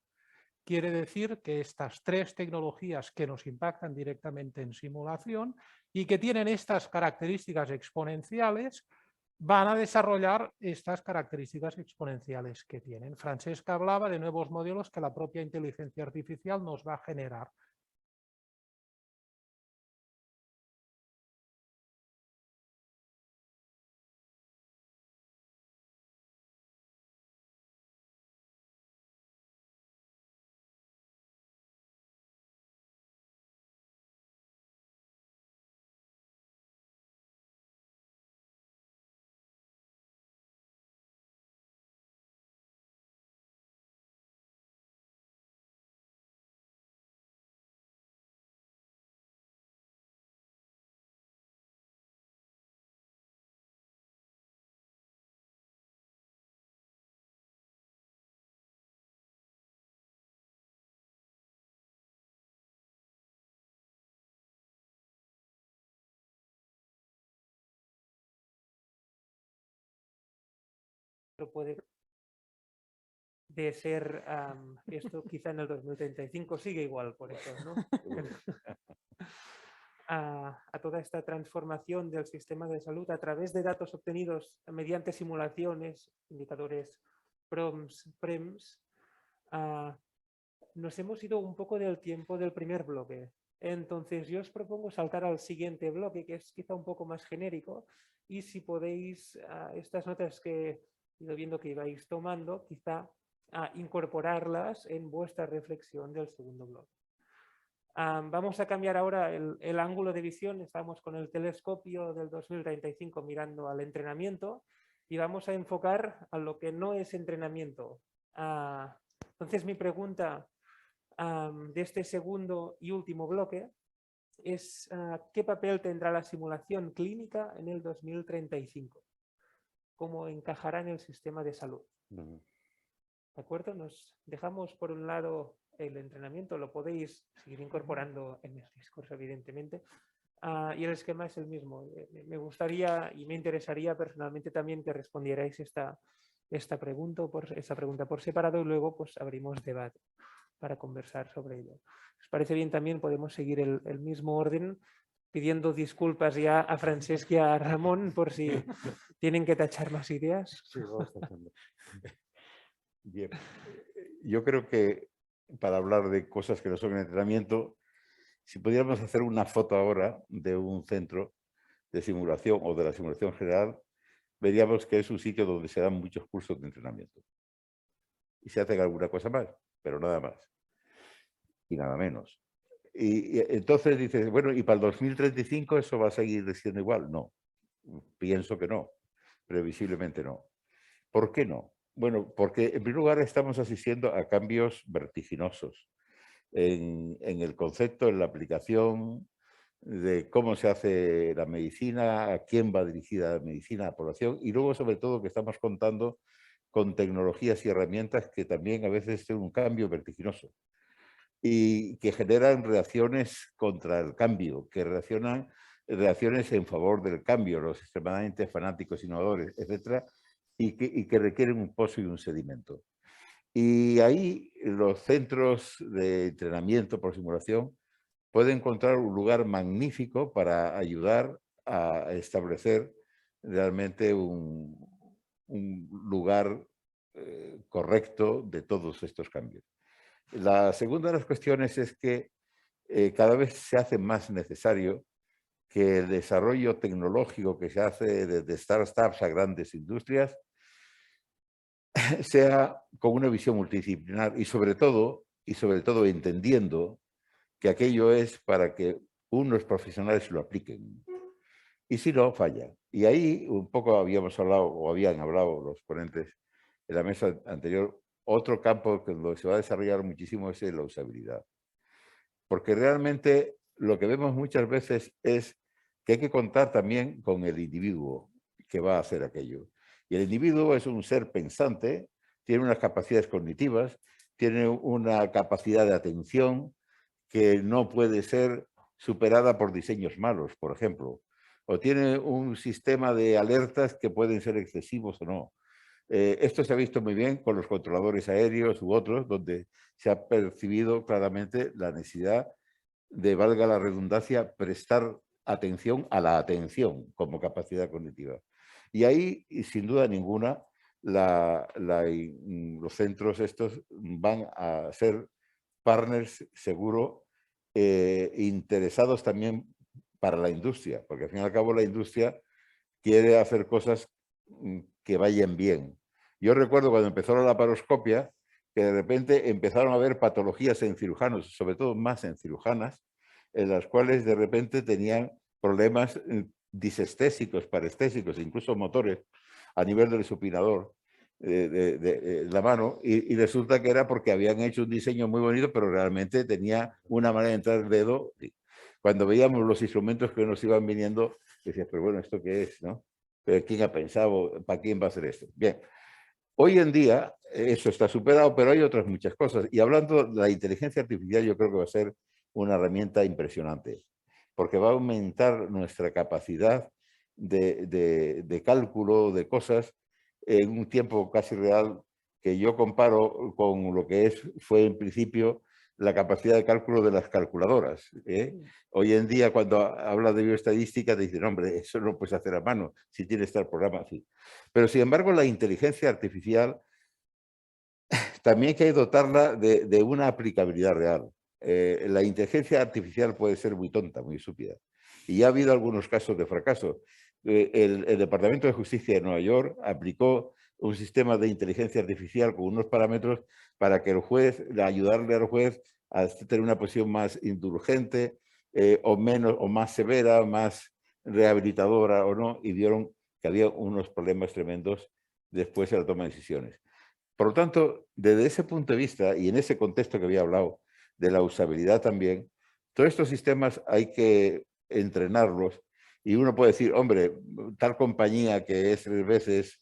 quiere decir que estas tres tecnologías que nos impactan directamente en simulación y que tienen estas características exponenciales van a desarrollar estas características exponenciales que tienen. Francesca hablaba de nuevos modelos que la propia inteligencia artificial nos va a generar. Puede de ser esto quizá en el 2035 sigue igual por eso, ¿no? A toda esta transformación del sistema de salud a través de datos obtenidos mediante simulaciones, indicadores PREMS, nos hemos ido un poco del tiempo del primer bloque. Entonces yo os propongo saltar al siguiente bloque, que es quizá un poco más genérico, y si podéis, estas notas que he ido viendo que ibais tomando, quizá incorporarlas en vuestra reflexión del segundo bloque. Vamos a cambiar ahora el ángulo de visión. Estamos con el telescopio del 2035 mirando al entrenamiento y vamos a enfocar a lo que no es entrenamiento. Entonces mi pregunta de este segundo y último bloque es ¿qué papel tendrá la simulación clínica en el 2035? ¿Cómo encajará en el sistema de salud? ¿De acuerdo? Nos dejamos por un lado el entrenamiento, lo podéis seguir incorporando en el discurso, evidentemente, y el esquema es el mismo. Me gustaría y me interesaría personalmente también que respondierais esta pregunta por separado y luego pues abrimos debate para conversar sobre ello. ¿Os parece bien? También podemos seguir el mismo orden, pidiendo disculpas ya a Francesc y a Ramón por si tienen que tachar más ideas. Sí, vamos tachando. Bien, yo creo que para hablar de cosas que no son entrenamiento, si pudiéramos hacer una foto ahora de un centro de simulación o de la simulación general, veríamos que es un sitio donde se dan muchos cursos de entrenamiento. Y se hacen alguna cosa más, pero nada más. Y nada menos. Y entonces dices, bueno, ¿y para el 2035 eso va a seguir siendo igual? No, pienso que no, previsiblemente no. ¿Por qué no? Bueno, porque en primer lugar estamos asistiendo a cambios vertiginosos en el concepto, en la aplicación de cómo se hace la medicina, a quién va dirigida la medicina, a la población, y luego sobre todo que estamos contando con tecnologías y herramientas que también a veces tienen un cambio vertiginoso y que generan reacciones contra el cambio, que reacciones en favor del cambio, los extremadamente fanáticos, innovadores, etcétera, y que requieren un pozo y un sedimento. Y ahí los centros de entrenamiento por simulación pueden encontrar un lugar magnífico para ayudar a establecer realmente un lugar correcto de todos estos cambios. La segunda de las cuestiones es que cada vez se hace más necesario que el desarrollo tecnológico que se hace desde startups a grandes industrias sea con una visión multidisciplinar y sobre todo entendiendo que aquello es para que unos profesionales lo apliquen. Y si no, falla. Y ahí un poco habíamos hablado, o habían hablado los ponentes en la mesa anterior, otro campo que se va a desarrollar muchísimo es la usabilidad. Porque realmente lo que vemos muchas veces es que hay que contar también con el individuo que va a hacer aquello. Y el individuo es un ser pensante, tiene unas capacidades cognitivas, tiene una capacidad de atención que no puede ser superada por diseños malos, por ejemplo, o tiene un sistema de alertas que pueden ser excesivos o no. Esto se ha visto muy bien con los controladores aéreos u otros, donde se ha percibido claramente la necesidad de, valga la redundancia, prestar atención a la atención como capacidad cognitiva. Y ahí, sin duda ninguna, los centros estos van a ser partners seguro, interesados también para la industria, porque al fin y al cabo la industria quiere hacer cosas que vayan bien. Yo recuerdo cuando empezó la laparoscopia, que de repente empezaron a haber patologías en cirujanos, sobre todo más en cirujanas, en las cuales de repente tenían problemas disestésicos, parestésicos, incluso motores, a nivel del supinador de la mano, y resulta que era porque habían hecho un diseño muy bonito, pero realmente tenía una manera de entrar el dedo. Cuando veíamos los instrumentos que nos iban viniendo, decías, pero bueno, ¿esto qué es? ¿No? ¿Pero quién ha pensado? ¿Para quién va a hacer esto? Bien, hoy en día eso está superado, pero hay otras muchas cosas. Y hablando de la inteligencia artificial, yo creo que va a ser una herramienta impresionante, porque va a aumentar nuestra capacidad de cálculo de cosas en un tiempo casi real, que yo comparo con lo que fue en principio la capacidad de cálculo de las calculadoras. Hoy en día, cuando habla de bioestadística, te dicen, hombre, eso no lo puedes hacer a mano, si tienes tal programa, así. Pero sin embargo, la inteligencia artificial también hay que dotarla de una aplicabilidad real. La inteligencia artificial puede ser muy tonta, muy estúpida. Y ya ha habido algunos casos de fracaso. El Departamento de Justicia de Nueva York aplicó un sistema de inteligencia artificial con unos parámetros para que el juez, ayudarle al juez a tener una posición más indulgente o menos o más severa, más rehabilitadora o no, y vieron que había unos problemas tremendos después de la toma de decisiones. Por lo tanto, desde ese punto de vista y en ese contexto que había hablado de la usabilidad también, todos estos sistemas hay que entrenarlos y uno puede decir, hombre, tal compañía que es 3 veces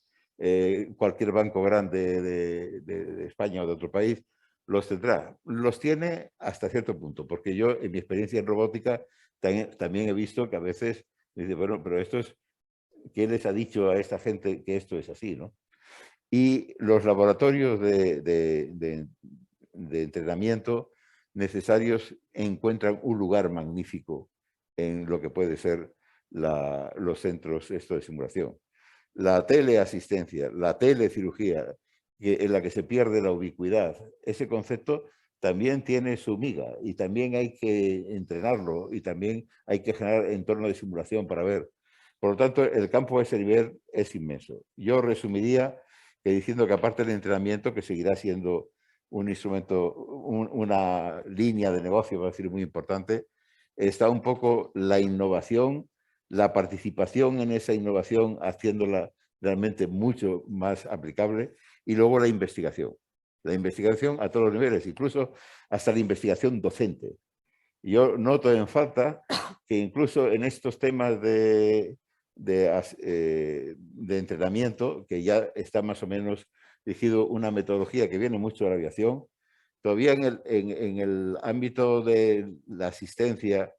cualquier banco grande de España o de otro país, los tendrá. Los tiene hasta cierto punto, porque yo en mi experiencia en robótica también he visto que a veces dice, bueno, pero esto es, ¿quién les ha dicho a esta gente que esto es así, no? Y los laboratorios de entrenamiento necesarios encuentran un lugar magnífico en lo que puede ser los centros de simulación. La teleasistencia, la telecirugía, en la que se pierde la ubicuidad, ese concepto también tiene su miga y también hay que entrenarlo y también hay que generar entorno de simulación para ver. Por lo tanto, el campo a ese nivel es inmenso. Yo resumiría diciendo que aparte del entrenamiento, que seguirá siendo un instrumento, una línea de negocio, va a decir, muy importante, está un poco la innovación, la participación en esa innovación, haciéndola realmente mucho más aplicable, y luego la investigación. La investigación a todos los niveles, incluso hasta la investigación docente. Yo noto en falta que incluso en estos temas de entrenamiento, que ya está más o menos dirigido una metodología que viene mucho de la aviación, todavía en el ámbito de la asistencia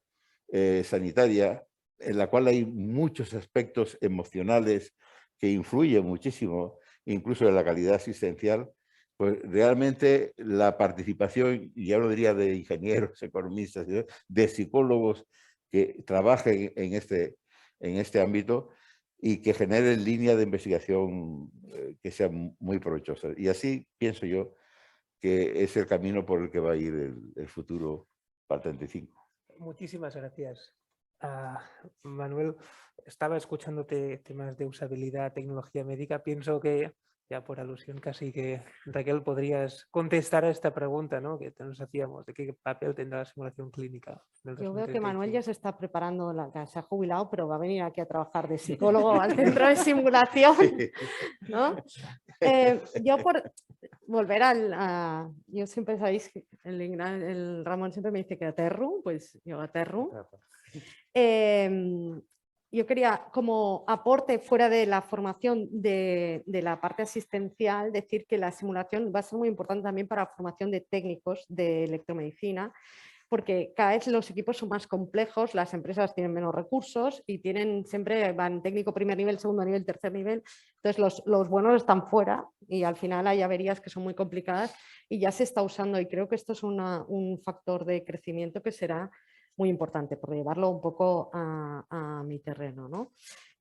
sanitaria, en la cual hay muchos aspectos emocionales que influyen muchísimo, incluso en la calidad asistencial, pues realmente la participación, y ya lo diría de ingenieros, economistas, de psicólogos que trabajen en este ámbito y que generen líneas de investigación que sean muy provechosas. Y así pienso yo que es el camino por el que va a ir el futuro para el 35. Muchísimas gracias. Manuel, estaba escuchándote temas de usabilidad, tecnología médica. Pienso que, ya por alusión casi, que Raquel podrías contestar a esta pregunta, ¿no?, que nos hacíamos, de qué papel tendrá la simulación clínica. Yo veo que Manuel ya se está preparando, se ha jubilado, pero va a venir aquí a trabajar de psicólogo al centro de simulación, ¿no? Yo por volver yo siempre sabéis que el Ramón siempre me dice que aterro, pues yo aterro. Yo quería, como aporte fuera de la formación de la parte asistencial, decir que la simulación va a ser muy importante también para la formación de técnicos de electromedicina, porque cada vez los equipos son más complejos, las empresas tienen menos recursos y siempre van técnico primer nivel, segundo nivel, tercer nivel. Entonces los buenos están fuera y al final hay averías que son muy complicadas y ya se está usando, y creo que esto es un factor de crecimiento que será muy importante, por llevarlo un poco a mi terreno, ¿no?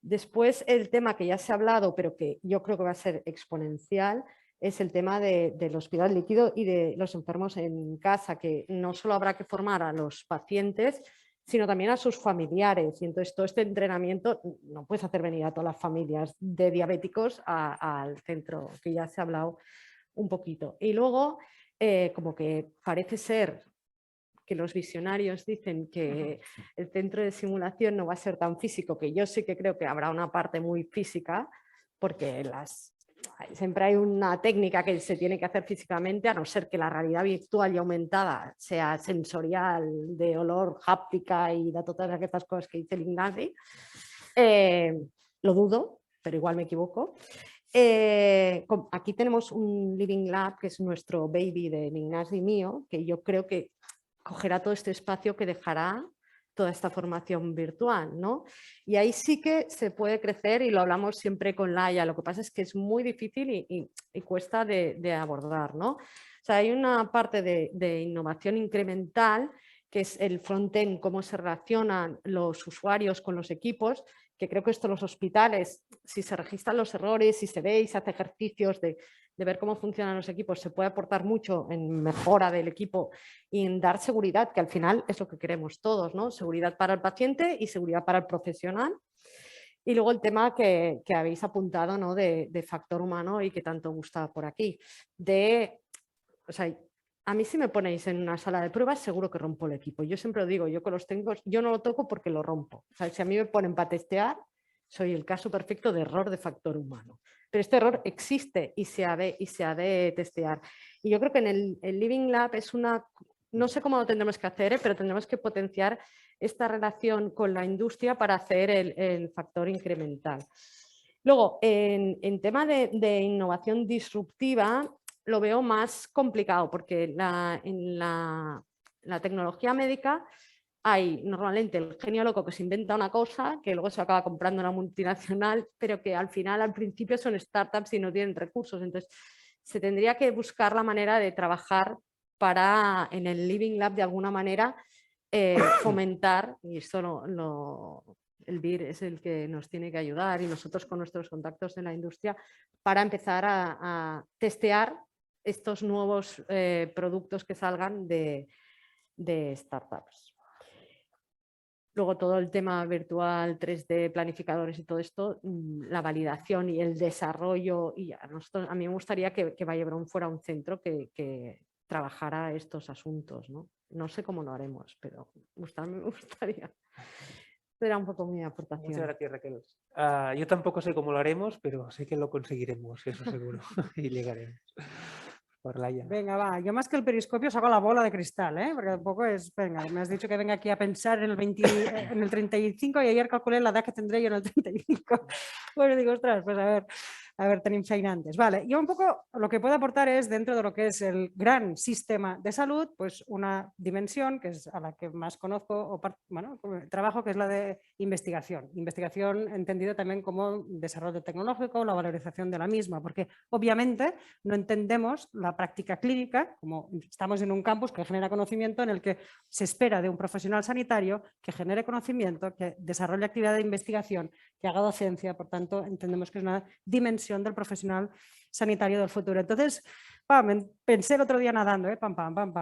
Después, el tema que ya se ha hablado, pero que yo creo que va a ser exponencial, es el tema del hospital líquido y de los enfermos en casa, que no solo habrá que formar a los pacientes, sino también a sus familiares. Y entonces todo este entrenamiento no puedes hacer venir a todas las familias de diabéticos al centro, que ya se ha hablado un poquito. Y luego, como que parece ser que los visionarios dicen que el centro de simulación no va a ser tan físico, que yo sí que creo que habrá una parte muy física, porque siempre hay una técnica que se tiene que hacer físicamente, a no ser que la realidad virtual y aumentada sea sensorial, de olor, háptica y de todas estas cosas que dice el Ignasi. Lo dudo, pero igual me equivoco. Aquí tenemos un Living Lab, que es nuestro baby de Ignasi y mío, que yo creo que cogerá todo este espacio que dejará toda esta formación virtual, ¿no? Y ahí sí que se puede crecer, y lo hablamos siempre con Laia. Lo que pasa es que es muy difícil y cuesta de abordar, ¿no? O sea, hay una parte de innovación incremental, que es el front-end, cómo se relacionan los usuarios con los equipos, que creo que esto en los hospitales, si se registran los errores, si se ve y se hace ejercicios de ver cómo funcionan los equipos, se puede aportar mucho en mejora del equipo y en dar seguridad, que al final es lo que queremos todos, ¿no? Seguridad para el paciente y seguridad para el profesional. Y luego el tema que habéis apuntado, ¿no? de factor humano y que tanto gusta por aquí. O sea, a mí si me ponéis en una sala de pruebas seguro que rompo el equipo. Yo siempre lo digo, yo con los técnicos, yo no lo toco porque lo rompo. O sea, si a mí me ponen para testear, soy el caso perfecto de error de factor humano. Pero este error existe y se ha de testear. Y yo creo que en el Living Lab es no sé cómo lo tendremos que hacer, pero tendremos que potenciar esta relación con la industria para hacer el factor incremental. Luego, en tema de innovación disruptiva, lo veo más complicado, porque en la tecnología médica hay normalmente el genio loco que se inventa una cosa, que luego se acaba comprando una multinacional, pero que al principio son startups y no tienen recursos. Entonces, se tendría que buscar la manera de trabajar para, en el Living Lab, de alguna manera, fomentar, y esto el BIR es el que nos tiene que ayudar, y nosotros con nuestros contactos en la industria, para empezar a testear estos nuevos productos que salgan de startups. Luego todo el tema virtual, 3D, planificadores y todo esto, la validación y el desarrollo. Y a mí me gustaría que Vallebron fuera un centro que trabajara estos asuntos, ¿no? No sé cómo lo haremos, pero me gustaría. Era un poco mi aportación. Muchas gracias, Raquel. Yo tampoco sé cómo lo haremos, pero sé que lo conseguiremos, eso seguro, y llegaremos. Por Laia. Venga, va. Yo más que el periscopio saco la bola de cristal, ¿eh? Porque tampoco es... Venga, me has dicho que venga aquí a pensar en el 35 y ayer calculé la edad que tendré yo en el 35. Bueno, digo, ostras, pues a ver, tan infeinantes. Vale, yo un poco lo que puedo aportar es, dentro de lo que es el gran sistema de salud, pues una dimensión que es a la que más conozco, trabajo, que es la de investigación. Investigación entendida también como desarrollo tecnológico, la valorización de la misma, porque obviamente no entendemos la práctica clínica, como estamos en un campus que genera conocimiento, en el que se espera de un profesional sanitario que genere conocimiento, que desarrolle actividad de investigación, que haga docencia. Por tanto, entendemos que es una dimensión del profesional sanitario del futuro. Entonces, pensé el otro día nadando,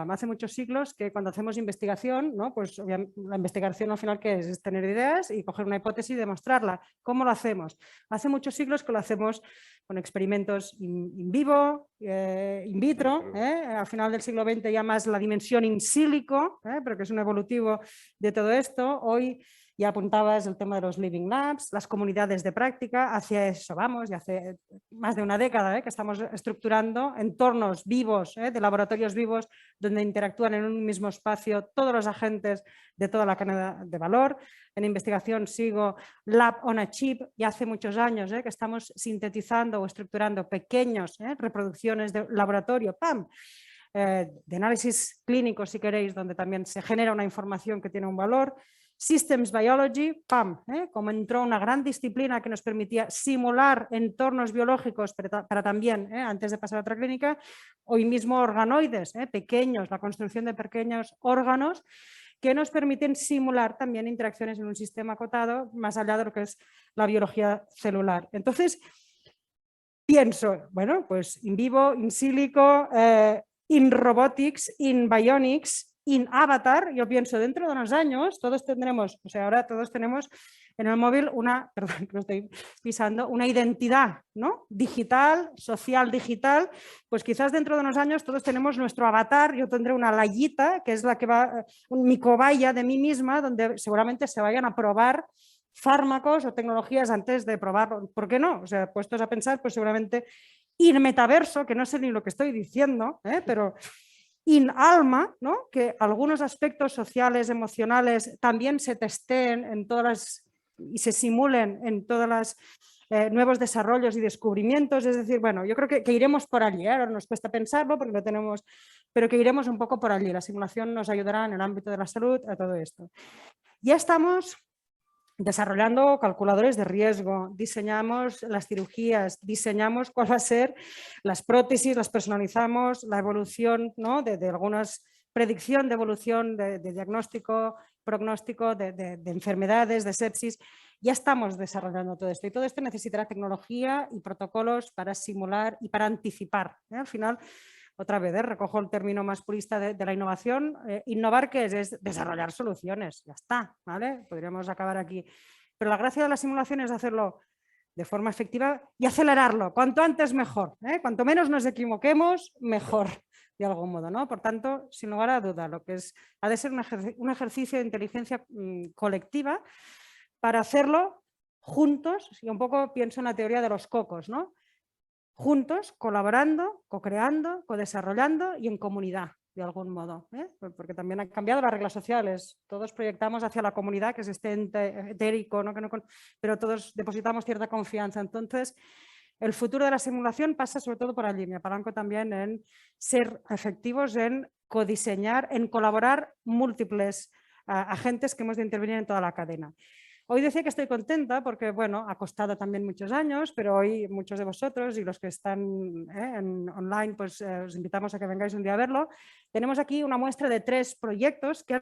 hace muchos siglos que cuando hacemos investigación, ¿no? Pues la investigación al final, ¿qué es? Es tener ideas y coger una hipótesis y demostrarla. ¿Cómo lo hacemos? Hace muchos siglos que lo hacemos con experimentos in vivo, in vitro, al final del siglo XX ya más la dimensión in silico, pero que es un evolutivo de todo esto. Hoy Ya apuntabas el tema de los Living Labs, las comunidades de práctica, hacia eso vamos, y hace más de una década que estamos estructurando entornos vivos, de laboratorios vivos, donde interactúan en un mismo espacio todos los agentes de toda la cadena de valor. En investigación sigo Lab on a Chip, y hace muchos años que estamos sintetizando o estructurando pequeños reproducciones de laboratorio, ¡pam!, de análisis clínico, si queréis, donde también se genera una información que tiene un valor. Systems Biology, ¡pam!, como entró una gran disciplina que nos permitía simular entornos biológicos para también, antes de pasar a otra clínica. Hoy mismo organoides, pequeños, la construcción de pequeños órganos que nos permiten simular también interacciones en un sistema acotado, más allá de lo que es la biología celular. Entonces, pienso, bueno, pues in vivo, in silico, in robotics, in bionics, in avatar. Yo pienso, dentro de unos años todos tendremos, o sea, ahora todos tenemos en el móvil una, perdón, que lo estoy pisando, una identidad, ¿no?, digital, social digital. Pues quizás dentro de unos años todos tenemos nuestro avatar. Yo tendré una layita, que es la que va, mi cobaya de mí misma, donde seguramente se vayan a probar fármacos o tecnologías antes de probarlo. ¿Por qué no? O sea, puestos a pensar, pues seguramente in metaverso, que no sé ni lo que estoy diciendo, pero in alma, ¿no?, que algunos aspectos sociales, emocionales también se testeen en todas las, y se simulen en todos los nuevos desarrollos y descubrimientos. Es decir, bueno, yo creo que iremos por allí, ahora nos cuesta pensarlo porque lo tenemos, pero que iremos un poco por allí. La simulación nos ayudará en el ámbito de la salud a todo esto. Ya estamos desarrollando calculadores de riesgo, diseñamos las cirugías, diseñamos cuál va a ser las prótesis, las personalizamos, la evolución, ¿no?, de algunas predicción de evolución, de diagnóstico, prognóstico de enfermedades, de sepsis. Ya estamos desarrollando todo esto, y todo esto necesitará tecnología y protocolos para simular y para anticipar. Al final, otra vez, recojo el término más purista de la innovación. Innovar, ¿qué es? Es desarrollar soluciones, ya está, ¿vale? Podríamos acabar aquí. Pero la gracia de la simulación es hacerlo de forma efectiva y acelerarlo, cuanto antes mejor, cuanto menos nos equivoquemos, mejor, de algún modo, ¿no? Por tanto, sin lugar a duda, lo que ha de ser un ejercicio de inteligencia colectiva para hacerlo juntos, y un poco pienso en la teoría de los cocos, ¿no? Juntos, colaborando, co-creando, co-desarrollando y en comunidad, de algún modo, porque también han cambiado las reglas sociales. Todos proyectamos hacia la comunidad, que es este ente etérico, ¿no? Pero todos depositamos cierta confianza. Entonces, el futuro de la simulación pasa sobre todo por allí. Me apalanco también en ser efectivos, en codiseñar, en colaborar múltiples agentes que hemos de intervenir en toda la cadena. Hoy decía que estoy contenta porque, bueno, ha costado también muchos años, pero hoy muchos de vosotros y los que están en online, pues os invitamos a que vengáis un día a verlo. Tenemos aquí una muestra de 3 proyectos que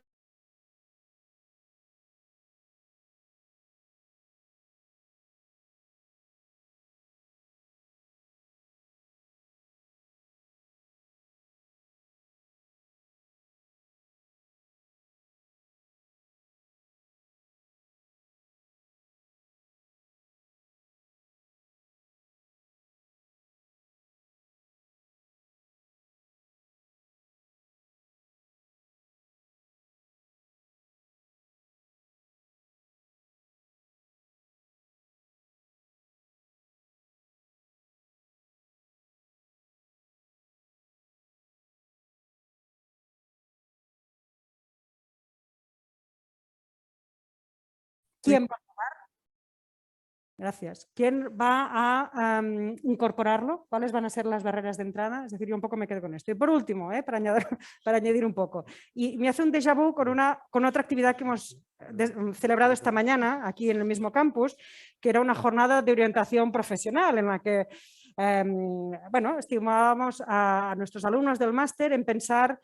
¿quién va a tomar? Gracias. ¿Quién va a incorporarlo? ¿Cuáles van a ser las barreras de entrada? Es decir, yo un poco me quedo con esto. Y por último, para añadir un poco, y me hace un déjà vu con otra actividad que hemos celebrado esta mañana aquí en el mismo campus, que era una jornada de orientación profesional en la que bueno, estimulábamos a nuestros alumnos del máster en pensar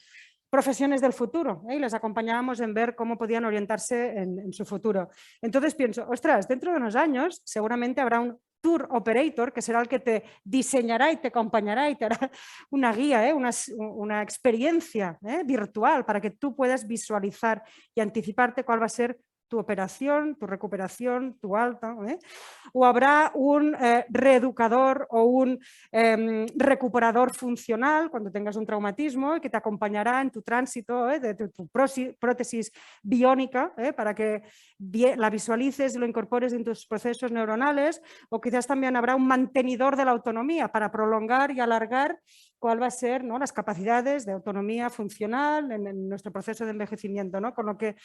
profesiones del futuro, y les acompañábamos en ver cómo podían orientarse en su futuro. Entonces pienso, ostras, dentro de unos años seguramente habrá un tour operator que será el que te diseñará y te acompañará y te hará una guía, una experiencia virtual para que tú puedas visualizar y anticiparte cuál va a ser tu operación, tu recuperación, tu alta, o habrá un reeducador o un recuperador funcional cuando tengas un traumatismo y que te acompañará en tu tránsito de tu prótesis biónica para que la visualices y lo incorpores en tus procesos neuronales, o quizás también habrá un mantenidor de la autonomía para prolongar y alargar cuál va a ser, ¿no?, las capacidades de autonomía funcional en nuestro proceso de envejecimiento, ¿no? Con lo que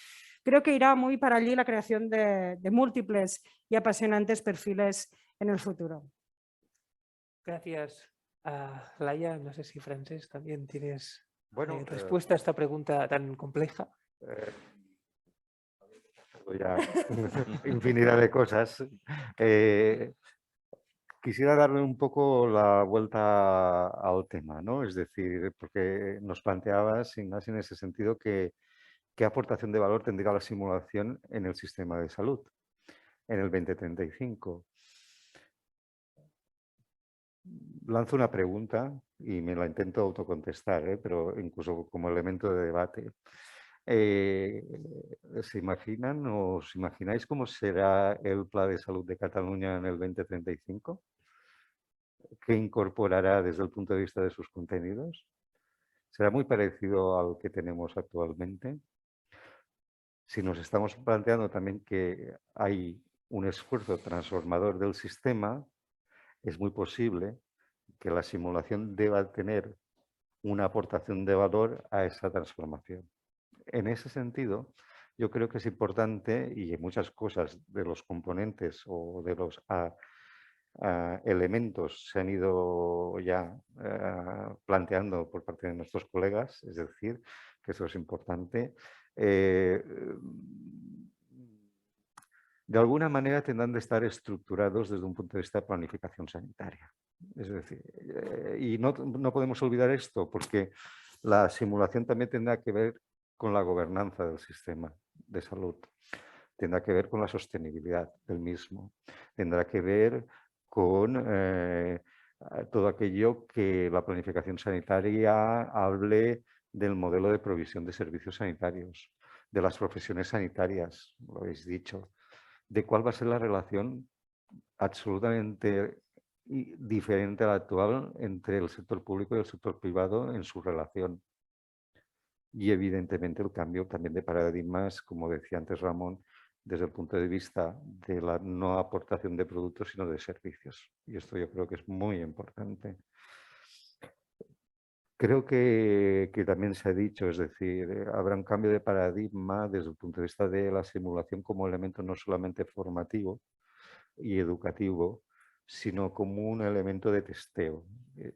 creo que irá muy para allí la creación de múltiples y apasionantes perfiles en el futuro. Gracias a Laia. No sé si, Francesc, también tienes Bueno, respuesta a esta pregunta tan compleja. ya infinidad de cosas. Quisiera darle un poco la vuelta al tema, ¿no? Es decir, porque nos planteabas, Ignacio, en ese sentido, qué aportación de valor tendría la simulación en el sistema de salud en el 2035. Lanzo una pregunta y me la intento autocontestar, pero incluso como elemento de debate. ¿Se imaginan o os imagináis cómo será el Plan de Salud de Cataluña en el 2035? ¿Qué incorporará desde el punto de vista de sus contenidos? ¿Será muy parecido al que tenemos actualmente? Si nos estamos planteando también que hay un esfuerzo transformador del sistema, es muy posible que la simulación deba tener una aportación de valor a esa transformación. En ese sentido, yo creo que es importante, y muchas cosas de los componentes o de los elementos se han ido ya planteando por parte de nuestros colegas, es decir, que eso es importante. De alguna manera tendrán de estar estructurados desde un punto de vista de planificación sanitaria. Es decir, y no podemos olvidar esto, porque la simulación también tendrá que ver con la gobernanza del sistema de salud, tendrá que ver con la sostenibilidad del mismo, tendrá que ver con todo aquello que la planificación sanitaria hable del modelo de provisión de servicios sanitarios, de las profesiones sanitarias, lo habéis dicho, de cuál va a ser la relación absolutamente diferente a la actual entre el sector público y el sector privado en su relación. Y evidentemente el cambio también de paradigmas, como decía antes Ramón, desde el punto de vista de la no aportación de productos, sino de servicios. Y esto yo creo que es muy importante. Creo que también se ha dicho, es decir, habrá un cambio de paradigma desde el punto de vista de la simulación como elemento no solamente formativo y educativo, sino como un elemento de testeo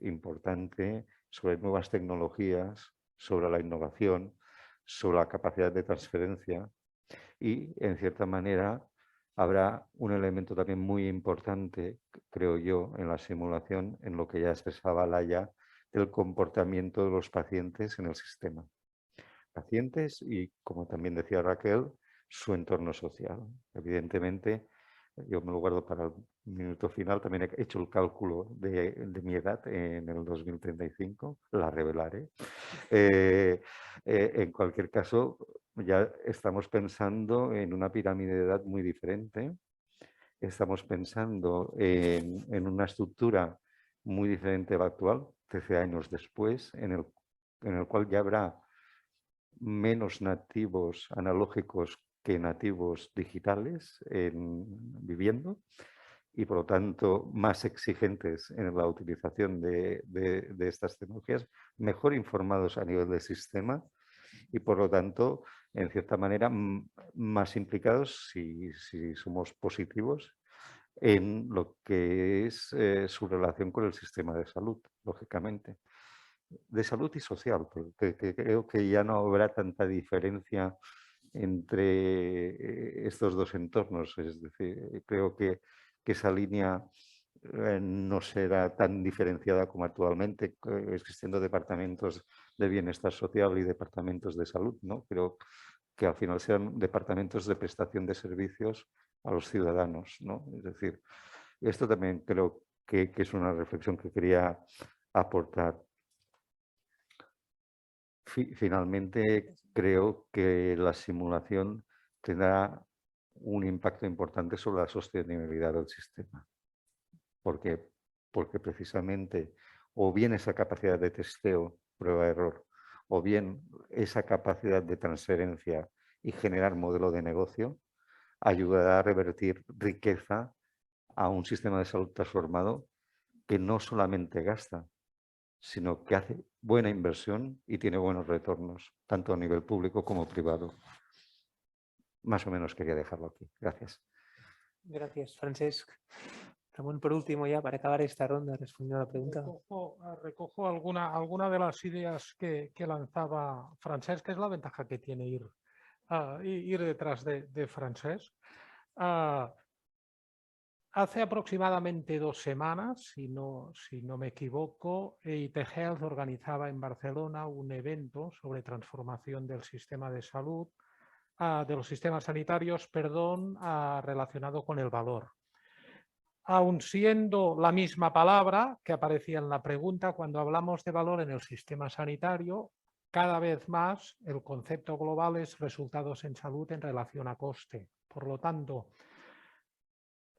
importante sobre nuevas tecnologías, sobre la innovación, sobre la capacidad de transferencia y, en cierta manera, habrá un elemento también muy importante, creo yo, en la simulación, en lo que ya expresaba Laia, del comportamiento de los pacientes en el sistema. Pacientes y, como también decía Raquel, su entorno social. Evidentemente, yo me lo guardo para el minuto final, también he hecho el cálculo de mi edad en el 2035, la revelaré. En cualquier caso, ya estamos pensando en una pirámide de edad muy diferente, estamos pensando en una estructura muy diferente a la actual, 13 años después, en el cual ya habrá menos nativos analógicos que nativos digitales viviendo y por lo tanto más exigentes en la utilización de estas tecnologías, mejor informados a nivel del sistema y por lo tanto, en cierta manera, más implicados, si somos positivos, en lo que es su relación con el sistema de salud, lógicamente. De salud y social, porque creo que ya no habrá tanta diferencia entre estos dos entornos. Es decir, creo que esa línea no será tan diferenciada como actualmente, existiendo departamentos de bienestar social y departamentos de salud, ¿no? Pero que al final sean departamentos de prestación de servicios a los ciudadanos, ¿no? Es decir, esto también creo que es una reflexión que quería aportar. Finalmente, creo que la simulación tendrá un impacto importante sobre la sostenibilidad del sistema. Porque precisamente o bien esa capacidad de testeo, prueba-error, o bien esa capacidad de transferencia y generar modelo de negocio, ayudará a revertir riqueza a un sistema de salud transformado que no solamente gasta, sino que hace buena inversión y tiene buenos retornos, tanto a nivel público como privado. Más o menos quería dejarlo aquí. Gracias. Gracias, Francesc. Ramón, por último, ya para acabar esta ronda, respondiendo a la pregunta. Recojo alguna de las ideas que lanzaba Francesc, que es la ventaja que tiene ir detrás de Francesc. Hace aproximadamente 2 semanas, si no me equivoco, IT Health organizaba en Barcelona un evento sobre transformación del sistema de salud, de los sistemas sanitarios, relacionado con el valor. Aun siendo la misma palabra que aparecía en la pregunta, cuando hablamos de valor en el sistema sanitario, cada vez más el concepto global es resultados en salud en relación a coste. Por lo tanto,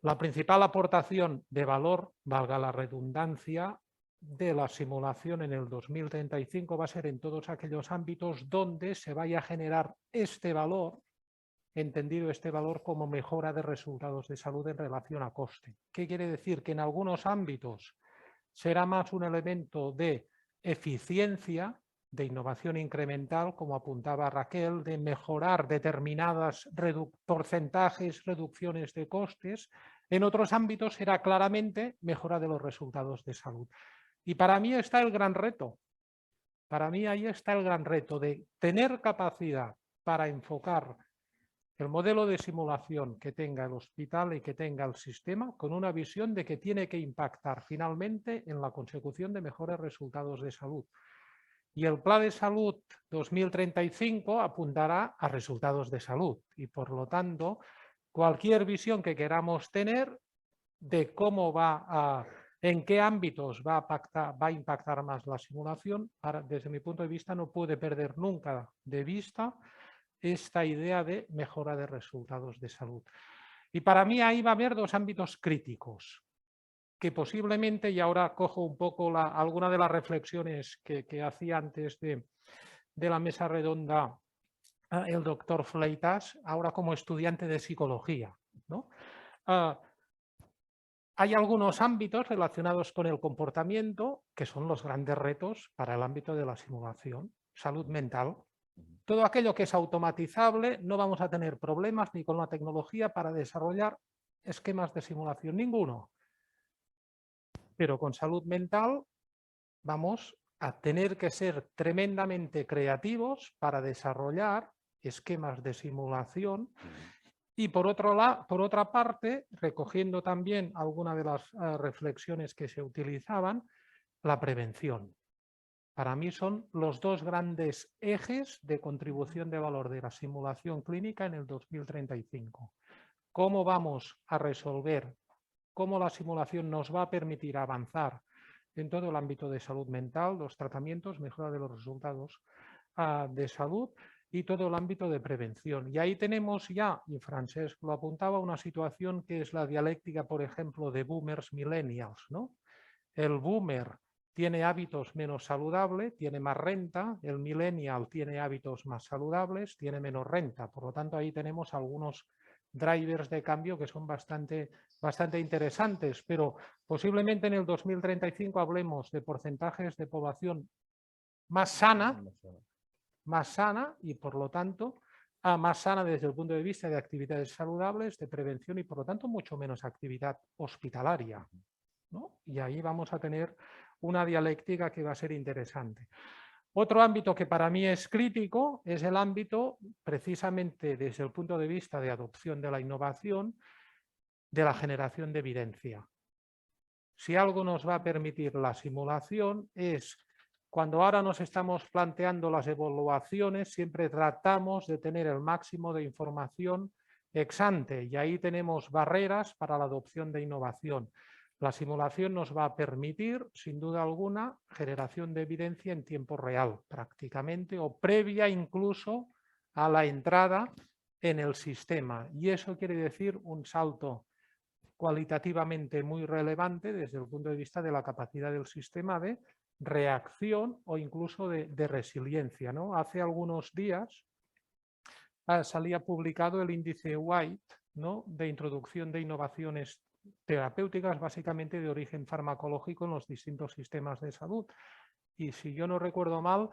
la principal aportación de valor, valga la redundancia, de la simulación en el 2035 va a ser en todos aquellos ámbitos donde se vaya a generar este valor, entendido este valor como mejora de resultados de salud en relación a coste. ¿Qué quiere decir? Que en algunos ámbitos será más un elemento de eficiencia, de innovación incremental, como apuntaba Raquel, de mejorar determinadas porcentajes, reducciones de costes. En otros ámbitos será claramente mejora de los resultados de salud. Y para mí está el gran reto. Para mí ahí está el gran reto de tener capacidad para enfocar el modelo de simulación que tenga el hospital y que tenga el sistema con una visión de que tiene que impactar finalmente en la consecución de mejores resultados de salud. Y el Plan de Salud 2035 apuntará a resultados de salud y, por lo tanto, cualquier visión que queramos tener de cómo en qué ámbitos va a impactar más la simulación, desde mi punto de vista no puede perder nunca de vista esta idea de mejora de resultados de salud. Y para mí ahí va a haber 2 ámbitos críticos que posiblemente, y ahora cojo un poco alguna de las reflexiones que hacía antes de la mesa redonda el doctor Fleitas, ahora como estudiante de psicología, ¿no? Hay algunos ámbitos relacionados con el comportamiento que son los grandes retos para el ámbito de la simulación. Salud mental. Todo aquello que es automatizable, no vamos a tener problemas ni con la tecnología para desarrollar esquemas de simulación, ninguno. Pero con salud mental vamos a tener que ser tremendamente creativos para desarrollar esquemas de simulación. Y por otra parte, recogiendo también algunas de las reflexiones que se utilizaban, la prevención. Para mí son los 2 grandes ejes de contribución de valor de la simulación clínica en el 2035. ¿Cómo vamos a resolver, cómo la simulación nos va a permitir avanzar en todo el ámbito de salud mental, los tratamientos, mejora de los resultados de salud y todo el ámbito de prevención? Y ahí tenemos ya, y Francesc lo apuntaba, una situación que es la dialéctica, por ejemplo, de boomers millennials, ¿no? El boomer tiene hábitos menos saludables, tiene más renta, el millennial tiene hábitos más saludables, tiene menos renta. Por lo tanto, ahí tenemos algunos drivers de cambio que son bastante interesantes, pero posiblemente en el 2035 hablemos de porcentajes de población más sana y, por lo tanto, más sana desde el punto de vista de actividades saludables, de prevención y, por lo tanto, mucho menos actividad hospitalaria, ¿no? Y ahí vamos a tener una dialéctica que va a ser interesante. Otro ámbito que para mí es crítico es el ámbito, precisamente desde el punto de vista de adopción de la innovación, de la generación de evidencia. Si algo nos va a permitir la simulación es, cuando ahora nos estamos planteando las evaluaciones, siempre tratamos de tener el máximo de información ex ante, y ahí tenemos barreras para la adopción de innovación. La simulación nos va a permitir, sin duda alguna, generación de evidencia en tiempo real, prácticamente, o previa incluso a la entrada en el sistema. Y eso quiere decir un salto cualitativamente muy relevante desde el punto de vista de la capacidad del sistema de reacción o incluso de resiliencia, ¿no? Hace algunos días salía publicado el índice White, ¿no?, de introducción de innovaciones terapéuticas básicamente de origen farmacológico en los distintos sistemas de salud. Y si yo no recuerdo mal,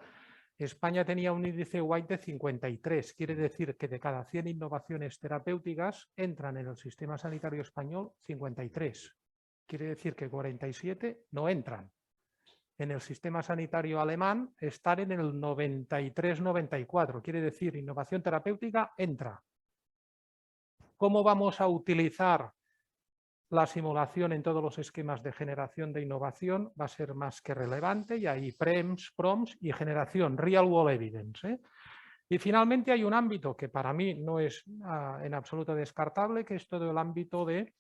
España tenía un índice White de 53. Quiere decir que de cada 100 innovaciones terapéuticas entran en el sistema sanitario español 53. Quiere decir que 47 no entran. En el sistema sanitario alemán están en el 93-94. Quiere decir, innovación terapéutica entra. ¿Cómo vamos a utilizar la simulación en todos los esquemas de generación de innovación? Va a ser más que relevante, y hay PROMS y generación, Real World Evidence, ¿eh? Y finalmente hay un ámbito que para mí no es en absoluto descartable, que es todo el ámbito de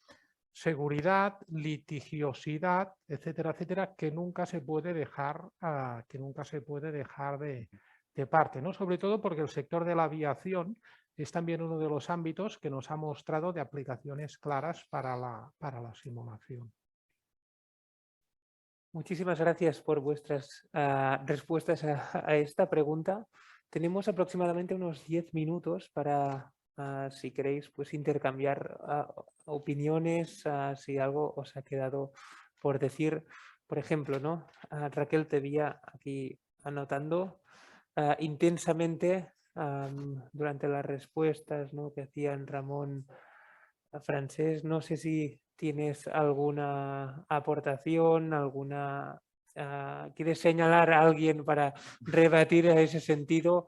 seguridad, litigiosidad, etcétera, etcétera, que nunca se puede dejar, de parte, ¿no? Sobre todo porque el sector de la aviación es también uno de los ámbitos que nos ha mostrado de aplicaciones claras para la simulación. Muchísimas gracias por vuestras respuestas a esta pregunta. Tenemos aproximadamente unos 10 minutos para, si queréis, pues intercambiar opiniones, si algo os ha quedado por decir. Por ejemplo, ¿no? Raquel, te veía aquí anotando intensamente durante las respuestas, ¿no?, que hacían Ramón, Francés. No sé si tienes alguna aportación, ¿quieres señalar a alguien para rebatir a ese sentido?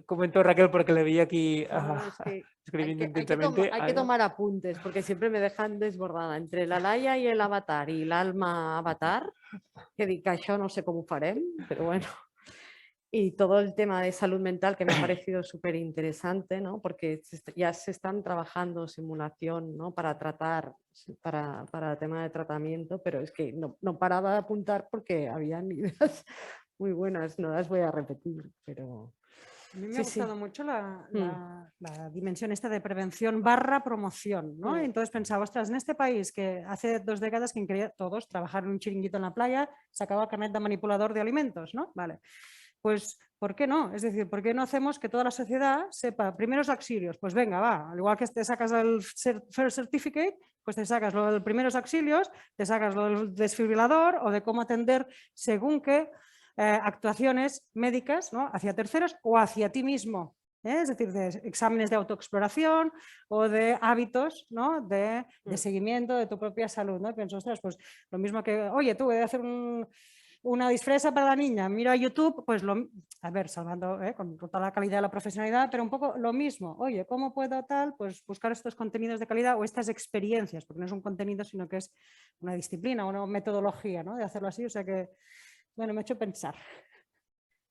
Comentó Raquel porque le veía aquí No, es que escribiendo hay que intensamente. hay que tomar apuntes porque siempre me dejan desbordada entre la Laia y el avatar y l'Alma avatar, que dic que això no sé cómo farem, pero bueno. Y todo el tema de salud mental que me ha parecido súper interesante, ¿no? Porque ya se están trabajando simulación, ¿no?, para tratar, para el tema de tratamiento, pero es que no paraba de apuntar porque habían ideas muy buenas, no las voy a repetir, pero... A mí me Sí, ha sí. gustado mucho la dimensión esta de prevención / promoción, ¿no? Entonces pensaba, ostras, en este país que hace 2 décadas que quería todos trabajar en un chiringuito en la playa, sacaba carnet de manipulador de alimentos, ¿no? Vale. Pues, ¿por qué no? Es decir, ¿por qué no hacemos que toda la sociedad sepa primeros auxilios? Pues venga, va, al igual que te sacas el First Certificate, pues te sacas lo de primeros auxilios, te sacas lo del desfibrilador o de cómo atender según qué actuaciones médicas, ¿no?, hacia terceros o hacia ti mismo. Es decir, de exámenes de autoexploración o de hábitos, ¿no?, de seguimiento de tu propia salud, ¿no? Y pienso, ostras, pues lo mismo que, oye, tú voy a hacer una disfresa para la niña, miro a YouTube, pues a ver, salvando con toda la calidad de la profesionalidad, pero un poco lo mismo. Oye, ¿cómo puedo tal? Pues buscar estos contenidos de calidad o estas experiencias, porque no es un contenido, sino que es una disciplina, una metodología, ¿no?, de hacerlo así. O sea que, bueno, me ha hecho pensar.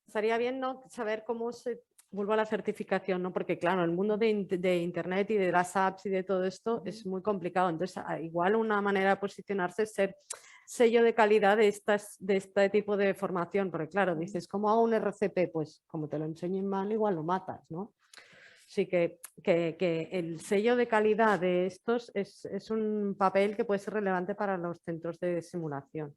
Estaría bien, ¿no?, saber cómo se... Vuelvo a la certificación, ¿no? Porque claro, el mundo de Internet y de las apps y de todo esto es muy complicado. Entonces, igual una manera de posicionarse es ser sello de calidad de este tipo de formación. Porque claro, dices, ¿cómo hago un RCP? Pues como te lo enseñen mal, igual lo matas, ¿no? Así que el sello de calidad de estos es un papel que puede ser relevante para los centros de simulación.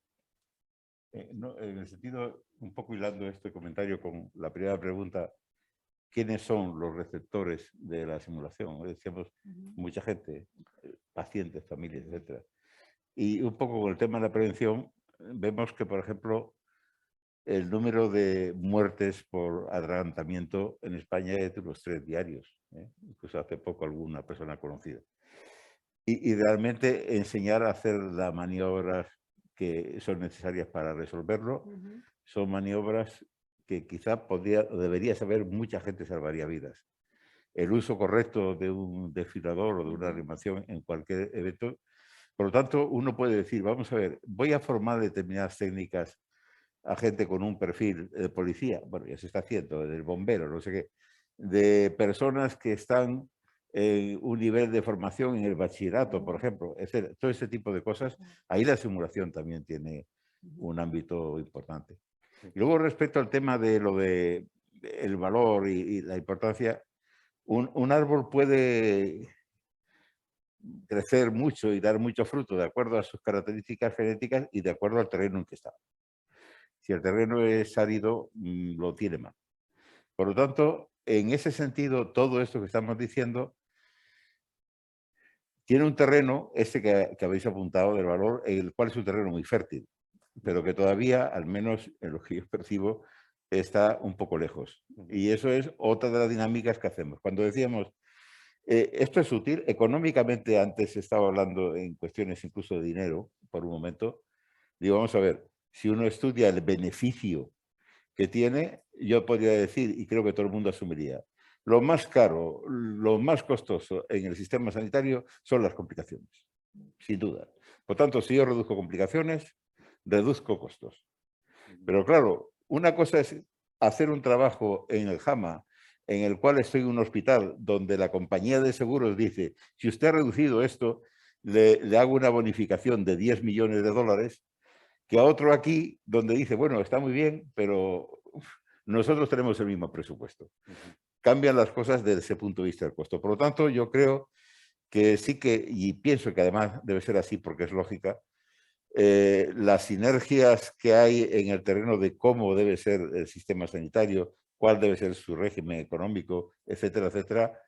No, en el sentido, un poco hilando este comentario con la primera pregunta, ¿quiénes son los receptores de la simulación? Decíamos, mucha gente, pacientes, familias, etc. Y un poco con el tema de la prevención, vemos que, por ejemplo, el número de muertes por adelantamiento en España es de los 3 diarios. Incluso hace poco alguna persona conocida. Y realmente enseñar a hacer las maniobras que son necesarias para resolverlo, son maniobras que quizá debería saber mucha gente, salvaría vidas. El uso correcto de un desfibrilador o de una reanimación en cualquier evento. Por lo tanto, uno puede decir, vamos a ver, voy a formar determinadas técnicas a gente con un perfil de policía, bueno, ya se está haciendo, del bombero, no sé qué, de personas que están en un nivel de formación en el bachillerato, por ejemplo, todo ese tipo de cosas, ahí la simulación también tiene un ámbito importante. Y luego respecto al tema de lo de el valor y la importancia, un árbol puede crecer mucho y dar mucho fruto de acuerdo a sus características genéticas y de acuerdo al terreno en que está. Si el terreno es árido, lo tiene mal. Por lo tanto, en ese sentido, todo esto que estamos diciendo tiene un terreno, este que habéis apuntado del valor, el cual es un terreno muy fértil, pero que todavía, al menos en lo que yo percibo, está un poco lejos. Y eso es otra de las dinámicas que hacemos. Cuando decíamos, esto es útil, económicamente antes estaba hablando en cuestiones incluso de dinero, por un momento, digo, vamos a ver, si uno estudia el beneficio que tiene, yo podría decir, y creo que todo el mundo asumiría, lo más caro, lo más costoso en el sistema sanitario son las complicaciones, sin duda. Por tanto, si yo reduzco complicaciones, reduzco costos. Pero claro, una cosa es hacer un trabajo en el JAMA, en el cual estoy en un hospital donde la compañía de seguros dice, si usted ha reducido esto, le hago una bonificación de 10 millones de dólares, que a otro aquí donde dice, bueno, está muy bien, pero nosotros tenemos el mismo presupuesto. Cambian las cosas desde ese punto de vista del costo. Por lo tanto, yo creo que sí que, y pienso que además debe ser así porque es lógica, las sinergias que hay en el terreno de cómo debe ser el sistema sanitario, cuál debe ser su régimen económico, etcétera, etcétera,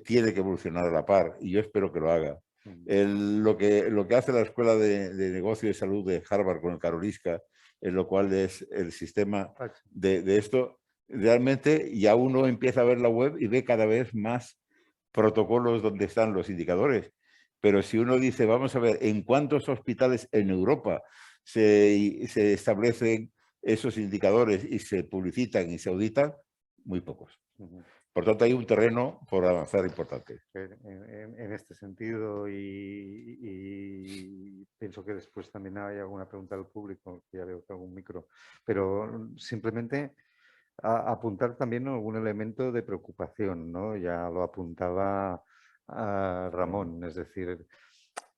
tiene que evolucionar a la par y yo espero que lo haga. Lo que hace la Escuela de Negocio de Salud de Harvard con el Karolinska, en lo cual es el sistema de esto, realmente ya uno empieza a ver la web y ve cada vez más protocolos donde están los indicadores. Pero si uno dice, vamos a ver, ¿en cuántos hospitales en Europa se establecen esos indicadores y se publicitan y se auditan? Muy pocos. Por tanto, hay un terreno por avanzar importante. En este sentido, y pienso que después también hay alguna pregunta del público, que ya veo que algún micro, pero simplemente apuntar también algún elemento de preocupación, ¿no? Ya lo apuntaba Ramón, es decir,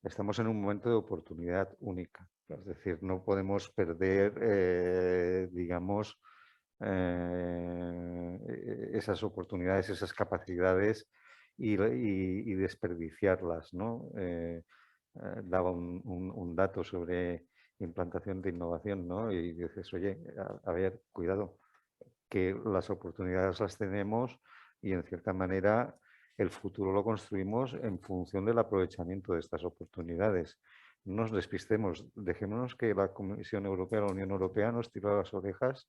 estamos en un momento de oportunidad única, es decir, no podemos perder, digamos, esas oportunidades, esas capacidades y desperdiciarlas, ¿no? Daba un dato sobre implantación de innovación, ¿no? Y dices, oye, a ver, cuidado, que las oportunidades las tenemos y en cierta manera el futuro lo construimos en función del aprovechamiento de estas oportunidades. No nos despistemos, dejémonos que la Comisión Europea, la Unión Europea nos tire las orejas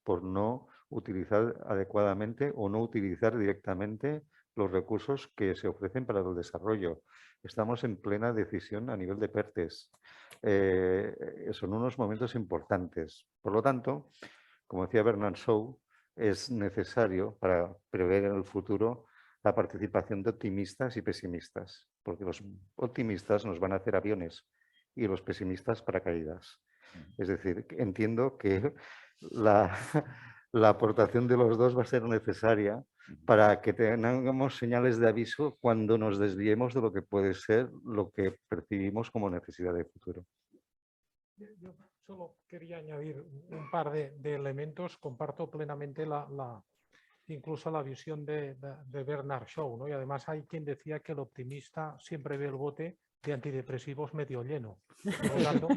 por no utilizar adecuadamente o no utilizar directamente los recursos que se ofrecen para el desarrollo. Estamos en plena decisión a nivel de PERTES. Son unos momentos importantes. Por lo tanto, como decía Bernard Shaw, es necesario para prever en el futuro la participación de optimistas y pesimistas, porque los optimistas nos van a hacer aviones y los pesimistas paracaídas. Es decir, entiendo que la aportación de los dos va a ser necesaria para que tengamos señales de aviso cuando nos desviemos de lo que puede ser lo que percibimos como necesidad de futuro. Yo solo quería añadir un par de elementos. Comparto plenamente incluso la visión de Bernard Shaw, ¿no? Y además hay quien decía que el optimista siempre ve el bote de antidepresivos medio lleno. Por lo tanto,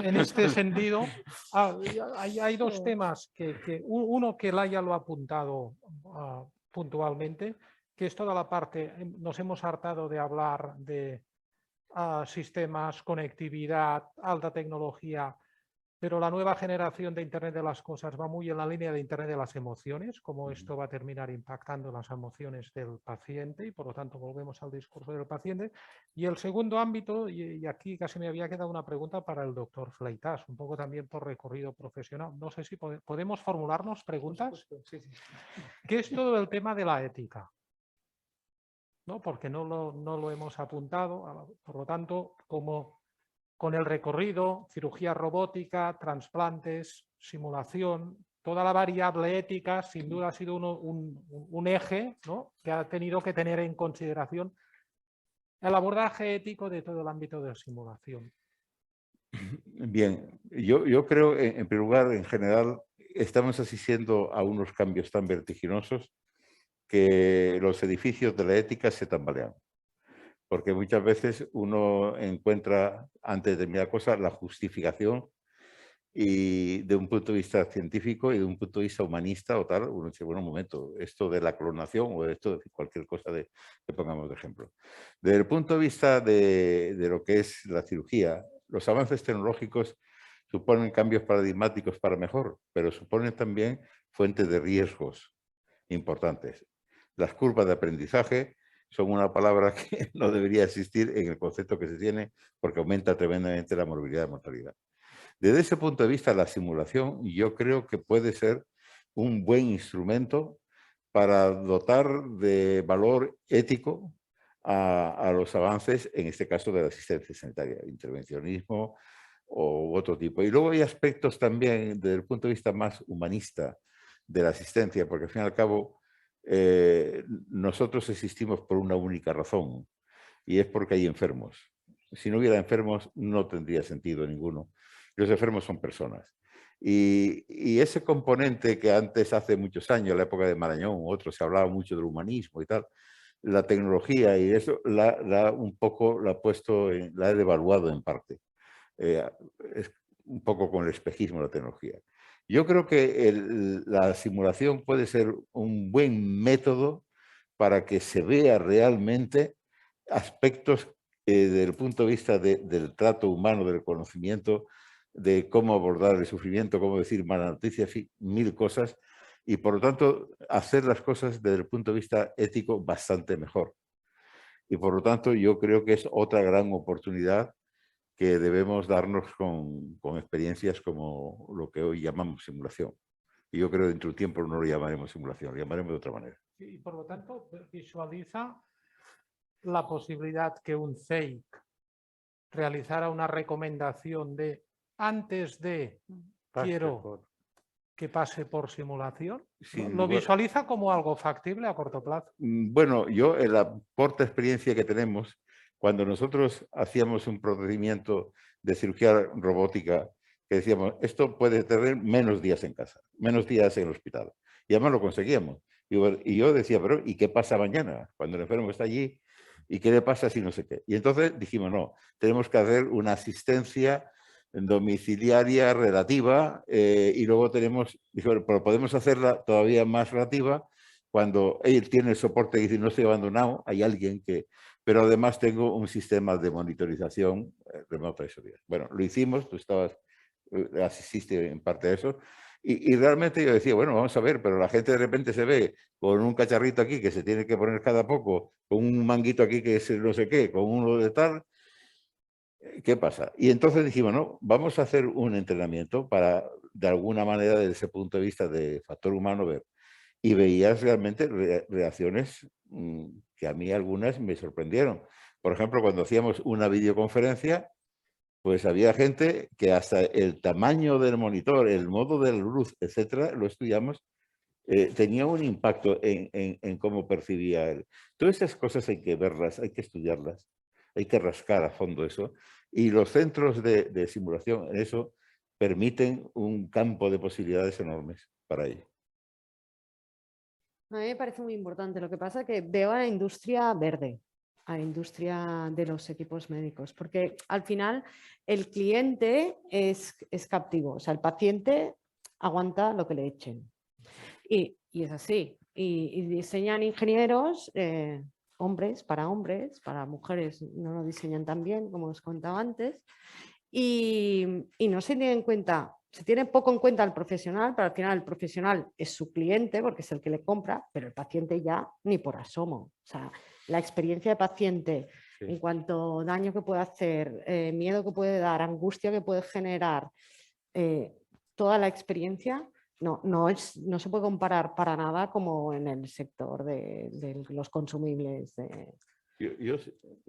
en este sentido, hay dos temas uno que Laia lo ha apuntado puntualmente, que es toda la parte, nos hemos hartado de hablar de sistemas, conectividad, alta tecnología, pero la nueva generación de Internet de las cosas va muy en la línea de Internet de las emociones, como esto va a terminar impactando las emociones del paciente y por lo tanto volvemos al discurso del paciente. Y el segundo ámbito, y aquí casi me había quedado una pregunta para el doctor Fleitas, un poco también por recorrido profesional. No sé si podemos formularnos preguntas. Sí, sí. ¿Qué es todo el tema de la ética? ¿No? Porque no lo hemos apuntado, por lo tanto, como con el recorrido, cirugía robótica, trasplantes, simulación, toda la variable ética, sin duda ha sido un eje, ¿no?, que ha tenido que tener en consideración el abordaje ético de todo el ámbito de la simulación. Bien, yo creo, en primer lugar, en general, estamos asistiendo a unos cambios tan vertiginosos que los edificios de la ética se tambalean. Porque muchas veces uno encuentra, ante determinada cosa, la justificación y de un punto de vista científico y de un punto de vista humanista o tal, uno dice, bueno, un momento, esto de la clonación o esto de cualquier cosa que pongamos de ejemplo. Desde el punto de vista de lo que es la cirugía, los avances tecnológicos suponen cambios paradigmáticos para mejor, pero suponen también fuentes de riesgos importantes. Las curvas de aprendizaje son una palabra que no debería existir en el concepto que se tiene porque aumenta tremendamente la morbilidad y mortalidad. Desde ese punto de vista, la simulación yo creo que puede ser un buen instrumento para dotar de valor ético a los avances, en este caso de la asistencia sanitaria, intervencionismo o otro tipo. Y luego hay aspectos también desde el punto de vista más humanista de la asistencia, porque al fin y al cabo nosotros existimos por una única razón y es porque hay enfermos. Si no hubiera enfermos no tendría sentido ninguno. Los enfermos son personas. Y ese componente que antes, hace muchos años, en la época de Marañón, otros, se hablaba mucho del humanismo y tal, la tecnología y eso un poco la ha puesto, la ha devaluado en parte. Es un poco con el espejismo de la tecnología. Yo creo que la simulación puede ser un buen método para que se vea realmente aspectos desde el punto de vista del trato humano, del conocimiento, de cómo abordar el sufrimiento, cómo decir mala noticia, en fin, mil cosas, y por lo tanto hacer las cosas desde el punto de vista ético bastante mejor. Y por lo tanto yo creo que es otra gran oportunidad que debemos darnos con experiencias como lo que hoy llamamos simulación. Y yo creo que dentro de un tiempo no lo llamaremos simulación, lo llamaremos de otra manera. Y por lo tanto visualiza la posibilidad que un CEIC realizara una recomendación de antes de quiero que pase por simulación. ¿Lo visualiza como algo factible a corto plazo? Bueno, yo en la corta experiencia que tenemos, cuando nosotros hacíamos un procedimiento de cirugía robótica, que decíamos, esto puede tener menos días en casa, menos días en el hospital. Y además lo conseguíamos. Y yo decía, pero ¿y qué pasa mañana? Cuando el enfermo está allí, ¿y qué le pasa si no sé qué? Y entonces dijimos, no, tenemos que hacer una asistencia domiciliaria relativa y luego tenemos, pero podemos hacerla todavía más relativa cuando él tiene el soporte y dice no estoy abandonado, hay alguien que, pero además tengo un sistema de monitorización remota de esos días. Bueno, lo hicimos, tú asististe en parte a eso y realmente yo decía, bueno, vamos a ver, pero la gente de repente se ve con un cacharrito aquí que se tiene que poner cada poco, con un manguito aquí que es no sé qué, con uno de tal. ¿Qué pasa? Y entonces dijimos, no, vamos a hacer un entrenamiento para, de alguna manera, desde ese punto de vista de factor humano, ver. Y veías realmente reacciones que a mí algunas me sorprendieron. Por ejemplo, cuando hacíamos una videoconferencia, pues había gente que hasta el tamaño del monitor, el modo de la luz, etcétera, lo estudiamos, tenía un impacto en cómo percibía él. Todas esas cosas hay que verlas, hay que estudiarlas, hay que rascar a fondo eso. Y los centros de simulación en eso permiten un campo de posibilidades enormes para ello. A mí me parece muy importante. Lo que pasa es que veo a la industria verde, a la industria de los equipos médicos, porque al final el cliente es captivo, o sea, el paciente aguanta lo que le echen. Y es así. Y diseñan ingenieros, hombres, para mujeres no lo diseñan tan bien, como os contaba antes, y no se tiene en cuenta. Se tiene poco en cuenta al profesional, pero al final el profesional es su cliente porque es el que le compra, pero el paciente ya ni por asomo. O sea, la experiencia de paciente en cuanto a daño que puede hacer, miedo que puede dar, angustia que puede generar, toda la experiencia no se puede comparar para nada como en el sector de los consumibles. Yo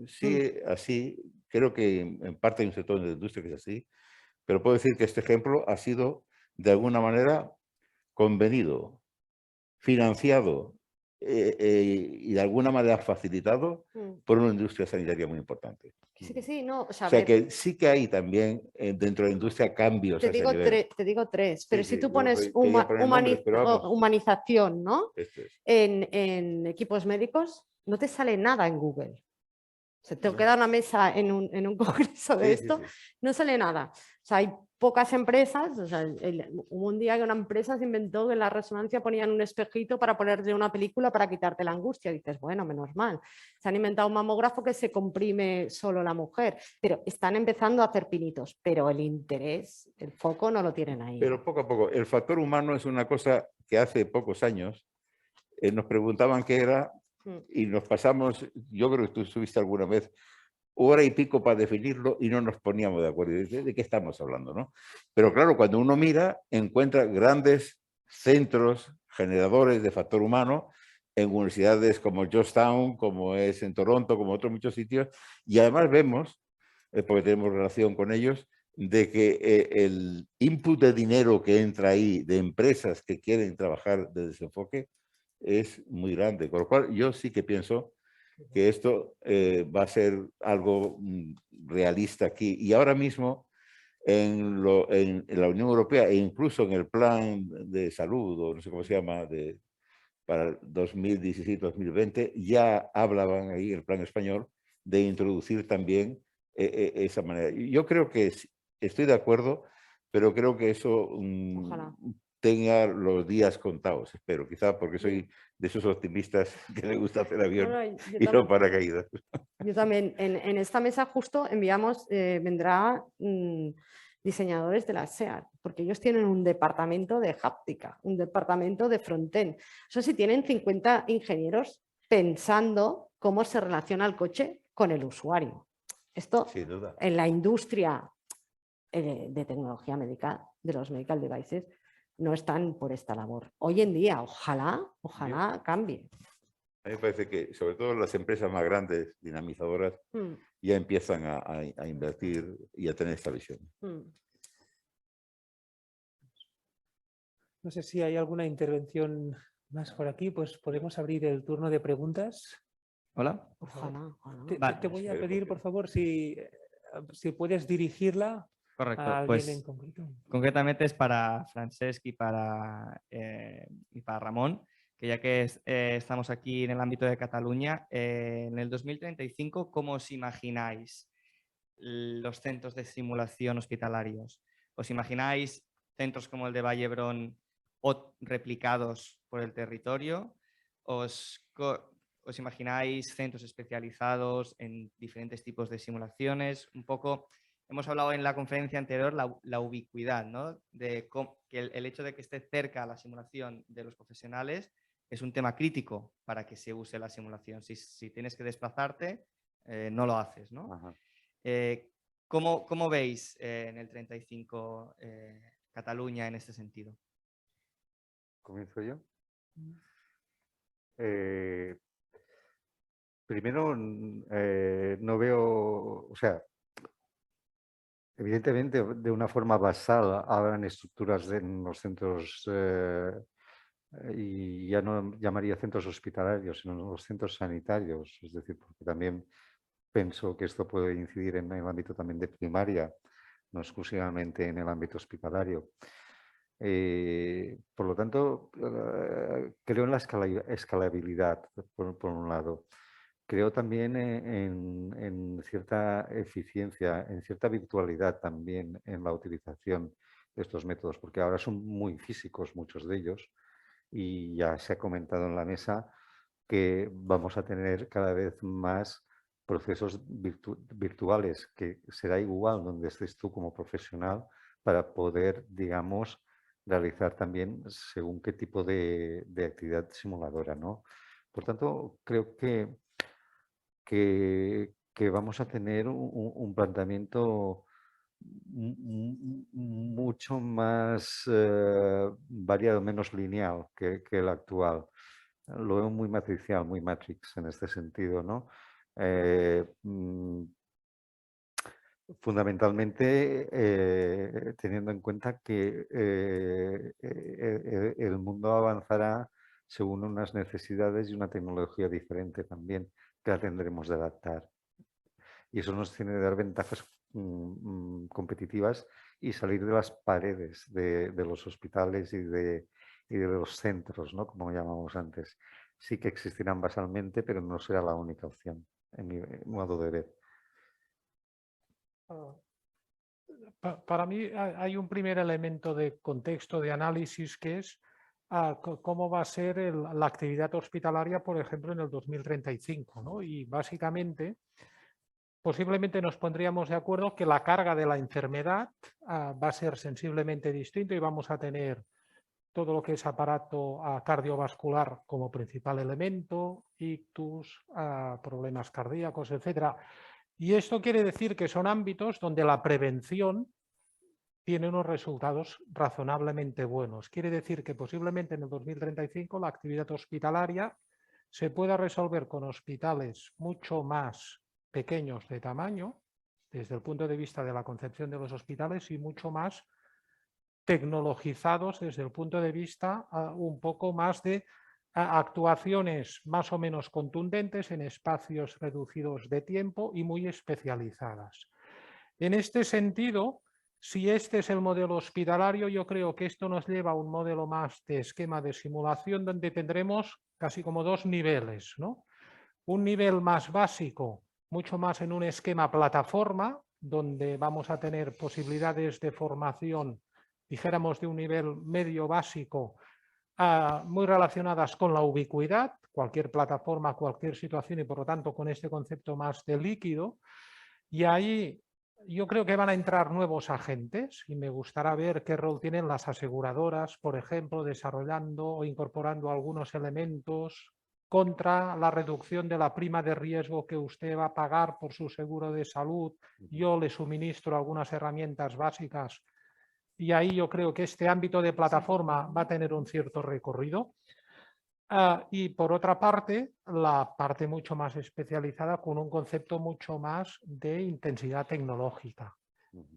sí, así, creo que en parte hay un sector de la industria que es así, pero puedo decir que este ejemplo ha sido de alguna manera convenido, financiado y de alguna manera facilitado por una industria sanitaria muy importante. Sí que sí, no, o sea, O sea que sí que hay también dentro de la industria cambios a ese nivel. te digo tres, pero Sí, si tú no, pones quería poner nombres, pero vamos, humanización, ¿no? esto es. En equipos médicos, no te sale nada en Google. O sea, tengo que dar una mesa en un congreso de Sí, esto, sí, sí. no sale nada. O sea, hay pocas empresas, o sea, hubo un día que una empresa se inventó que en la resonancia ponían un espejito para ponerte una película para quitarte la angustia. Y dices, bueno, menos mal. Se han inventado un mamógrafo que se comprime solo la mujer, pero están empezando a hacer pinitos, pero el interés, el foco no lo tienen ahí. Pero poco a poco, el factor humano es una cosa que hace pocos años nos preguntaban qué era y nos pasamos, yo creo que tú subiste alguna vez, hora y pico para definirlo y no nos poníamos de acuerdo. ¿De qué estamos hablando? ¿No? Pero claro, cuando uno mira, encuentra grandes centros generadores de factor humano en universidades como Georgetown, como es en Toronto, como otros muchos sitios, y además vemos, porque tenemos relación con ellos, de que el input de dinero que entra ahí de empresas que quieren trabajar de desenfoque es muy grande. Con lo cual yo sí que pienso que esto va a ser algo realista aquí. Y ahora mismo en la Unión Europea e incluso en el plan de salud, o no sé cómo se llama, para el 2017-2020, ya hablaban ahí, el plan español, de introducir también esa manera. Yo creo que estoy de acuerdo, pero creo que eso tenga los días contados, espero, quizá porque soy de esos optimistas que le gusta hacer avión y no paracaídas. Yo también, en esta mesa justo enviamos, vendrá diseñadores de la SEAT, porque ellos tienen un departamento de háptica, un departamento de frontend. Eso sí, tienen 50 ingenieros pensando cómo se relaciona el coche con el usuario. Esto Sin duda. En la industria de tecnología médica, de los medical devices, no están por esta labor. Hoy en día, ojalá cambie. A mí me parece que sobre todo las empresas más grandes, dinamizadoras, ya empiezan a invertir y a tener esta visión. No sé si hay alguna intervención más por aquí, pues podemos abrir el turno de preguntas. Hola. Ojalá. Te voy a pedir, por favor, si puedes dirigirla Correcto, a alguien pues en concreto. concretamente es para Francesc y para Ramón, que ya que estamos aquí en el ámbito de Cataluña, en el 2035, ¿cómo os imagináis los centros de simulación hospitalarios? ¿Os imagináis centros como el de Vallebrón o replicados por el territorio? ¿Os imagináis centros especializados en diferentes tipos de simulaciones? Un poco, hemos hablado en la conferencia anterior la ubicuidad, ¿no? De que el hecho de que esté cerca la simulación de los profesionales es un tema crítico para que se use la simulación. Si tienes que desplazarte, no lo haces, ¿no? ¿Cómo veis en el 35 Cataluña en este sentido? ¿Comienzo yo? Primero, no veo, o sea, evidentemente de una forma basal habrán estructuras en los centros y ya no llamaría centros hospitalarios, sino los centros sanitarios, es decir, porque también pienso que esto puede incidir en el ámbito también de primaria, no exclusivamente en el ámbito hospitalario. Por lo tanto, creo en la escalabilidad, por un lado. Creo también en cierta eficiencia, en cierta virtualidad también en la utilización de estos métodos, porque ahora son muy físicos muchos de ellos y ya se ha comentado en la mesa que vamos a tener cada vez más procesos virtuales, que será igual donde estés tú como profesional para poder, digamos, realizar también según qué tipo de actividad simuladora, ¿no? Por tanto, creo que vamos a tener un planteamiento mucho más variado, menos lineal que el actual. Lo veo muy matricial, muy Matrix en este sentido, ¿no? Fundamentalmente teniendo en cuenta que el mundo avanzará según unas necesidades y una tecnología diferente también que la tendremos de adaptar. Y eso nos tiene que dar ventajas competitivas y salir de las paredes de los hospitales y de los centros, ¿no? Como llamamos antes. Sí que existirán basalmente, pero no será la única opción, en mi modo de ver. Para mí hay un primer elemento de contexto, de análisis, que es cómo va a ser la actividad hospitalaria, por ejemplo, en el 2035, ¿no? Y básicamente, posiblemente nos pondríamos de acuerdo que la carga de la enfermedad va a ser sensiblemente distinto y vamos a tener todo lo que es aparato cardiovascular como principal elemento, ictus, problemas cardíacos, etcétera. Y esto quiere decir que son ámbitos donde la prevención tiene unos resultados razonablemente buenos. Quiere decir que posiblemente en el 2035 la actividad hospitalaria se pueda resolver con hospitales mucho más pequeños de tamaño, desde el punto de vista de la concepción de los hospitales, y mucho más tecnologizados desde el punto de vista un poco más de actuaciones más o menos contundentes en espacios reducidos de tiempo y muy especializadas. En este sentido, si este es el modelo hospitalario, yo creo que esto nos lleva a un modelo más de esquema de simulación donde tendremos casi como dos niveles, ¿no? Un nivel más básico, mucho más en un esquema plataforma, donde vamos a tener posibilidades de formación, dijéramos, de un nivel medio básico, muy relacionadas con la ubicuidad, cualquier plataforma, cualquier situación, y por lo tanto con este concepto más de líquido. Y ahí yo creo que van a entrar nuevos agentes y me gustará ver qué rol tienen las aseguradoras, por ejemplo, desarrollando o incorporando algunos elementos contra la reducción de la prima de riesgo que usted va a pagar por su seguro de salud. Yo le suministro algunas herramientas básicas y ahí yo creo que este ámbito de plataforma va a tener un cierto recorrido. Y por otra parte, la parte mucho más especializada con un concepto mucho más de intensidad tecnológica.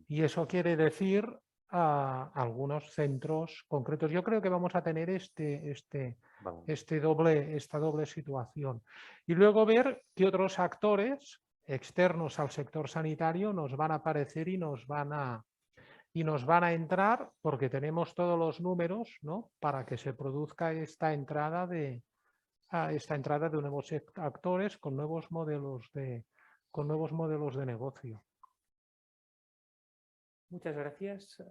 Y eso quiere decir algunos centros concretos. Yo creo que vamos a tener esta doble situación. Y luego ver qué otros actores externos al sector sanitario nos van a aparecer y nos van a entrar, porque tenemos todos los números, ¿no?, para que se produzca esta entrada de nuevos actores con nuevos modelos de negocio. Muchas gracias.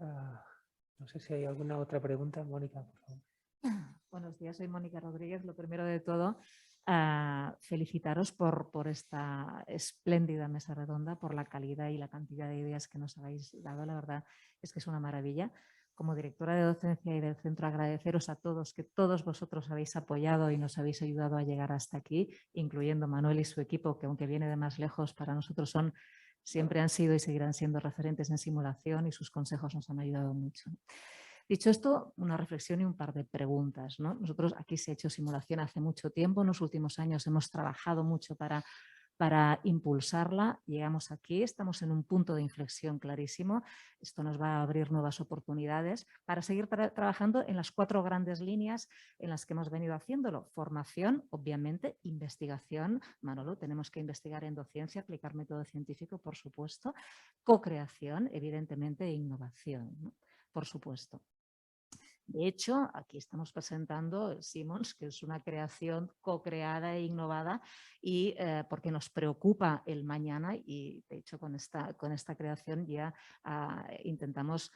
No sé si hay alguna otra pregunta. Mónica, por favor. Buenos días, soy Mónica Rodríguez. Lo primero de todo, felicitaros por esta espléndida mesa redonda, por la calidad y la cantidad de ideas que nos habéis dado. La verdad es que es una maravilla. Como directora de docencia y del centro, agradeceros a todos que todos vosotros habéis apoyado y nos habéis ayudado a llegar hasta aquí, incluyendo Manuel y su equipo, que aunque viene de más lejos, para nosotros siempre han sido y seguirán siendo referentes en simulación, y sus consejos nos han ayudado mucho. Dicho esto, una reflexión y un par de preguntas, ¿no? Nosotros aquí se ha hecho simulación hace mucho tiempo, en los últimos años hemos trabajado mucho para impulsarla. Llegamos aquí, estamos en un punto de inflexión clarísimo. Esto nos va a abrir nuevas oportunidades para seguir trabajando en las 4 grandes líneas en las que hemos venido haciéndolo. Formación, obviamente, investigación. Manolo, tenemos que investigar endociencia, aplicar método científico, por supuesto. Co-creación, evidentemente, e innovación, ¿no?, por supuesto. De hecho, aquí estamos presentando Simons, que es una creación co-creada e innovada, y porque nos preocupa el mañana, y de hecho con esta creación ya intentamos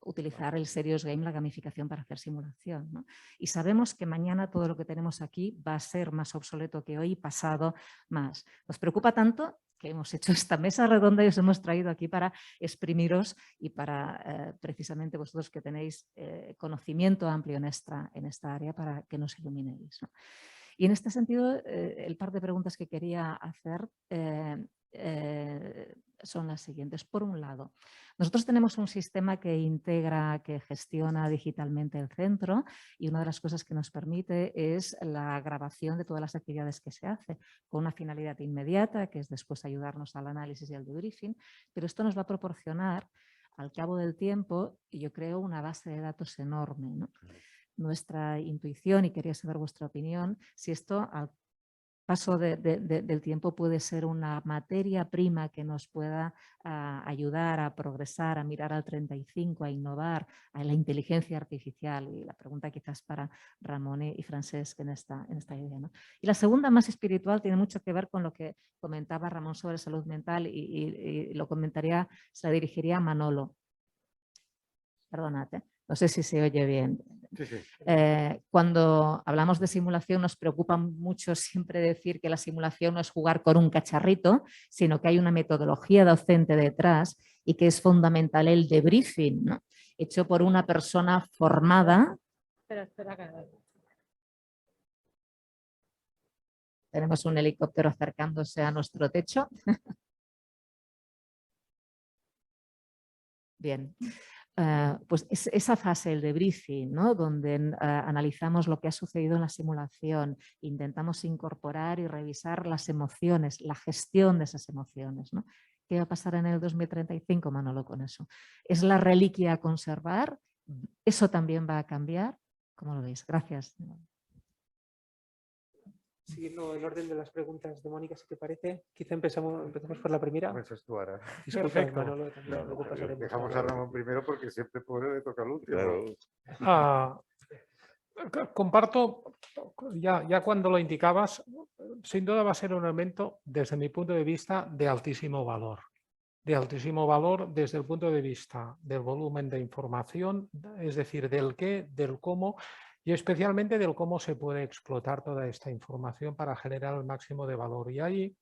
utilizar el Serious Game, la gamificación, para hacer simulación, ¿no? Y sabemos que mañana todo lo que tenemos aquí va a ser más obsoleto que hoy, pasado más. Nos preocupa tanto que hemos hecho esta mesa redonda y os hemos traído aquí para exprimiros y para precisamente vosotros que tenéis conocimiento amplio en esta área, para que nos iluminéis, ¿no? Y en este sentido, el par de preguntas que quería hacer son las siguientes. Por un lado, nosotros tenemos un sistema que integra, que gestiona digitalmente el centro, y una de las cosas que nos permite es la grabación de todas las actividades que se hace, con una finalidad inmediata, que es después ayudarnos al análisis y al debriefing, pero esto nos va a proporcionar al cabo del tiempo, y yo creo, una base de datos enorme, ¿no? nuestra intuición, y quería saber vuestra opinión, si esto al paso del tiempo puede ser una materia prima que nos pueda ayudar a progresar, a mirar al 35, a innovar, a la inteligencia artificial. Y la pregunta quizás para Ramón y Francesc en esta idea, ¿no? Y la segunda, más espiritual, tiene mucho que ver con lo que comentaba Ramón sobre salud mental y lo comentaría, se la dirigiría a Manolo. Perdonad, no sé si se oye bien. Sí, sí. Cuando hablamos de simulación nos preocupa mucho siempre decir que la simulación no es jugar con un cacharrito, sino que hay una metodología docente detrás y que es fundamental el debriefing, ¿no? Hecho por una persona formada. Espera. Tenemos un helicóptero acercándose a nuestro techo. Bien. Pues esa fase, el debriefing, ¿no? Donde analizamos lo que ha sucedido en la simulación, intentamos incorporar y revisar las emociones, la gestión de esas emociones, ¿no? ¿Qué va a pasar en el 2035, Manolo, con eso? ¿Es la reliquia a conservar? ¿Eso también va a cambiar? ¿Cómo lo veis? Gracias. Siguiendo el orden de las preguntas de Mónica, si te parece, quizá empezamos por la primera. Comienzas tú ahora. Disculpa, Perfecto. Manolo, también, luego pasaremos Dejamos a- a Ramón primero porque siempre pobre le toca al último. Claro. Comparto, ya cuando lo indicabas, sin duda va a ser un elemento, desde mi punto de vista, de altísimo valor. De altísimo valor desde el punto de vista del volumen de información, es decir, del qué, del cómo y especialmente del cómo se puede explotar toda esta información para generar el máximo de valor. Y ahí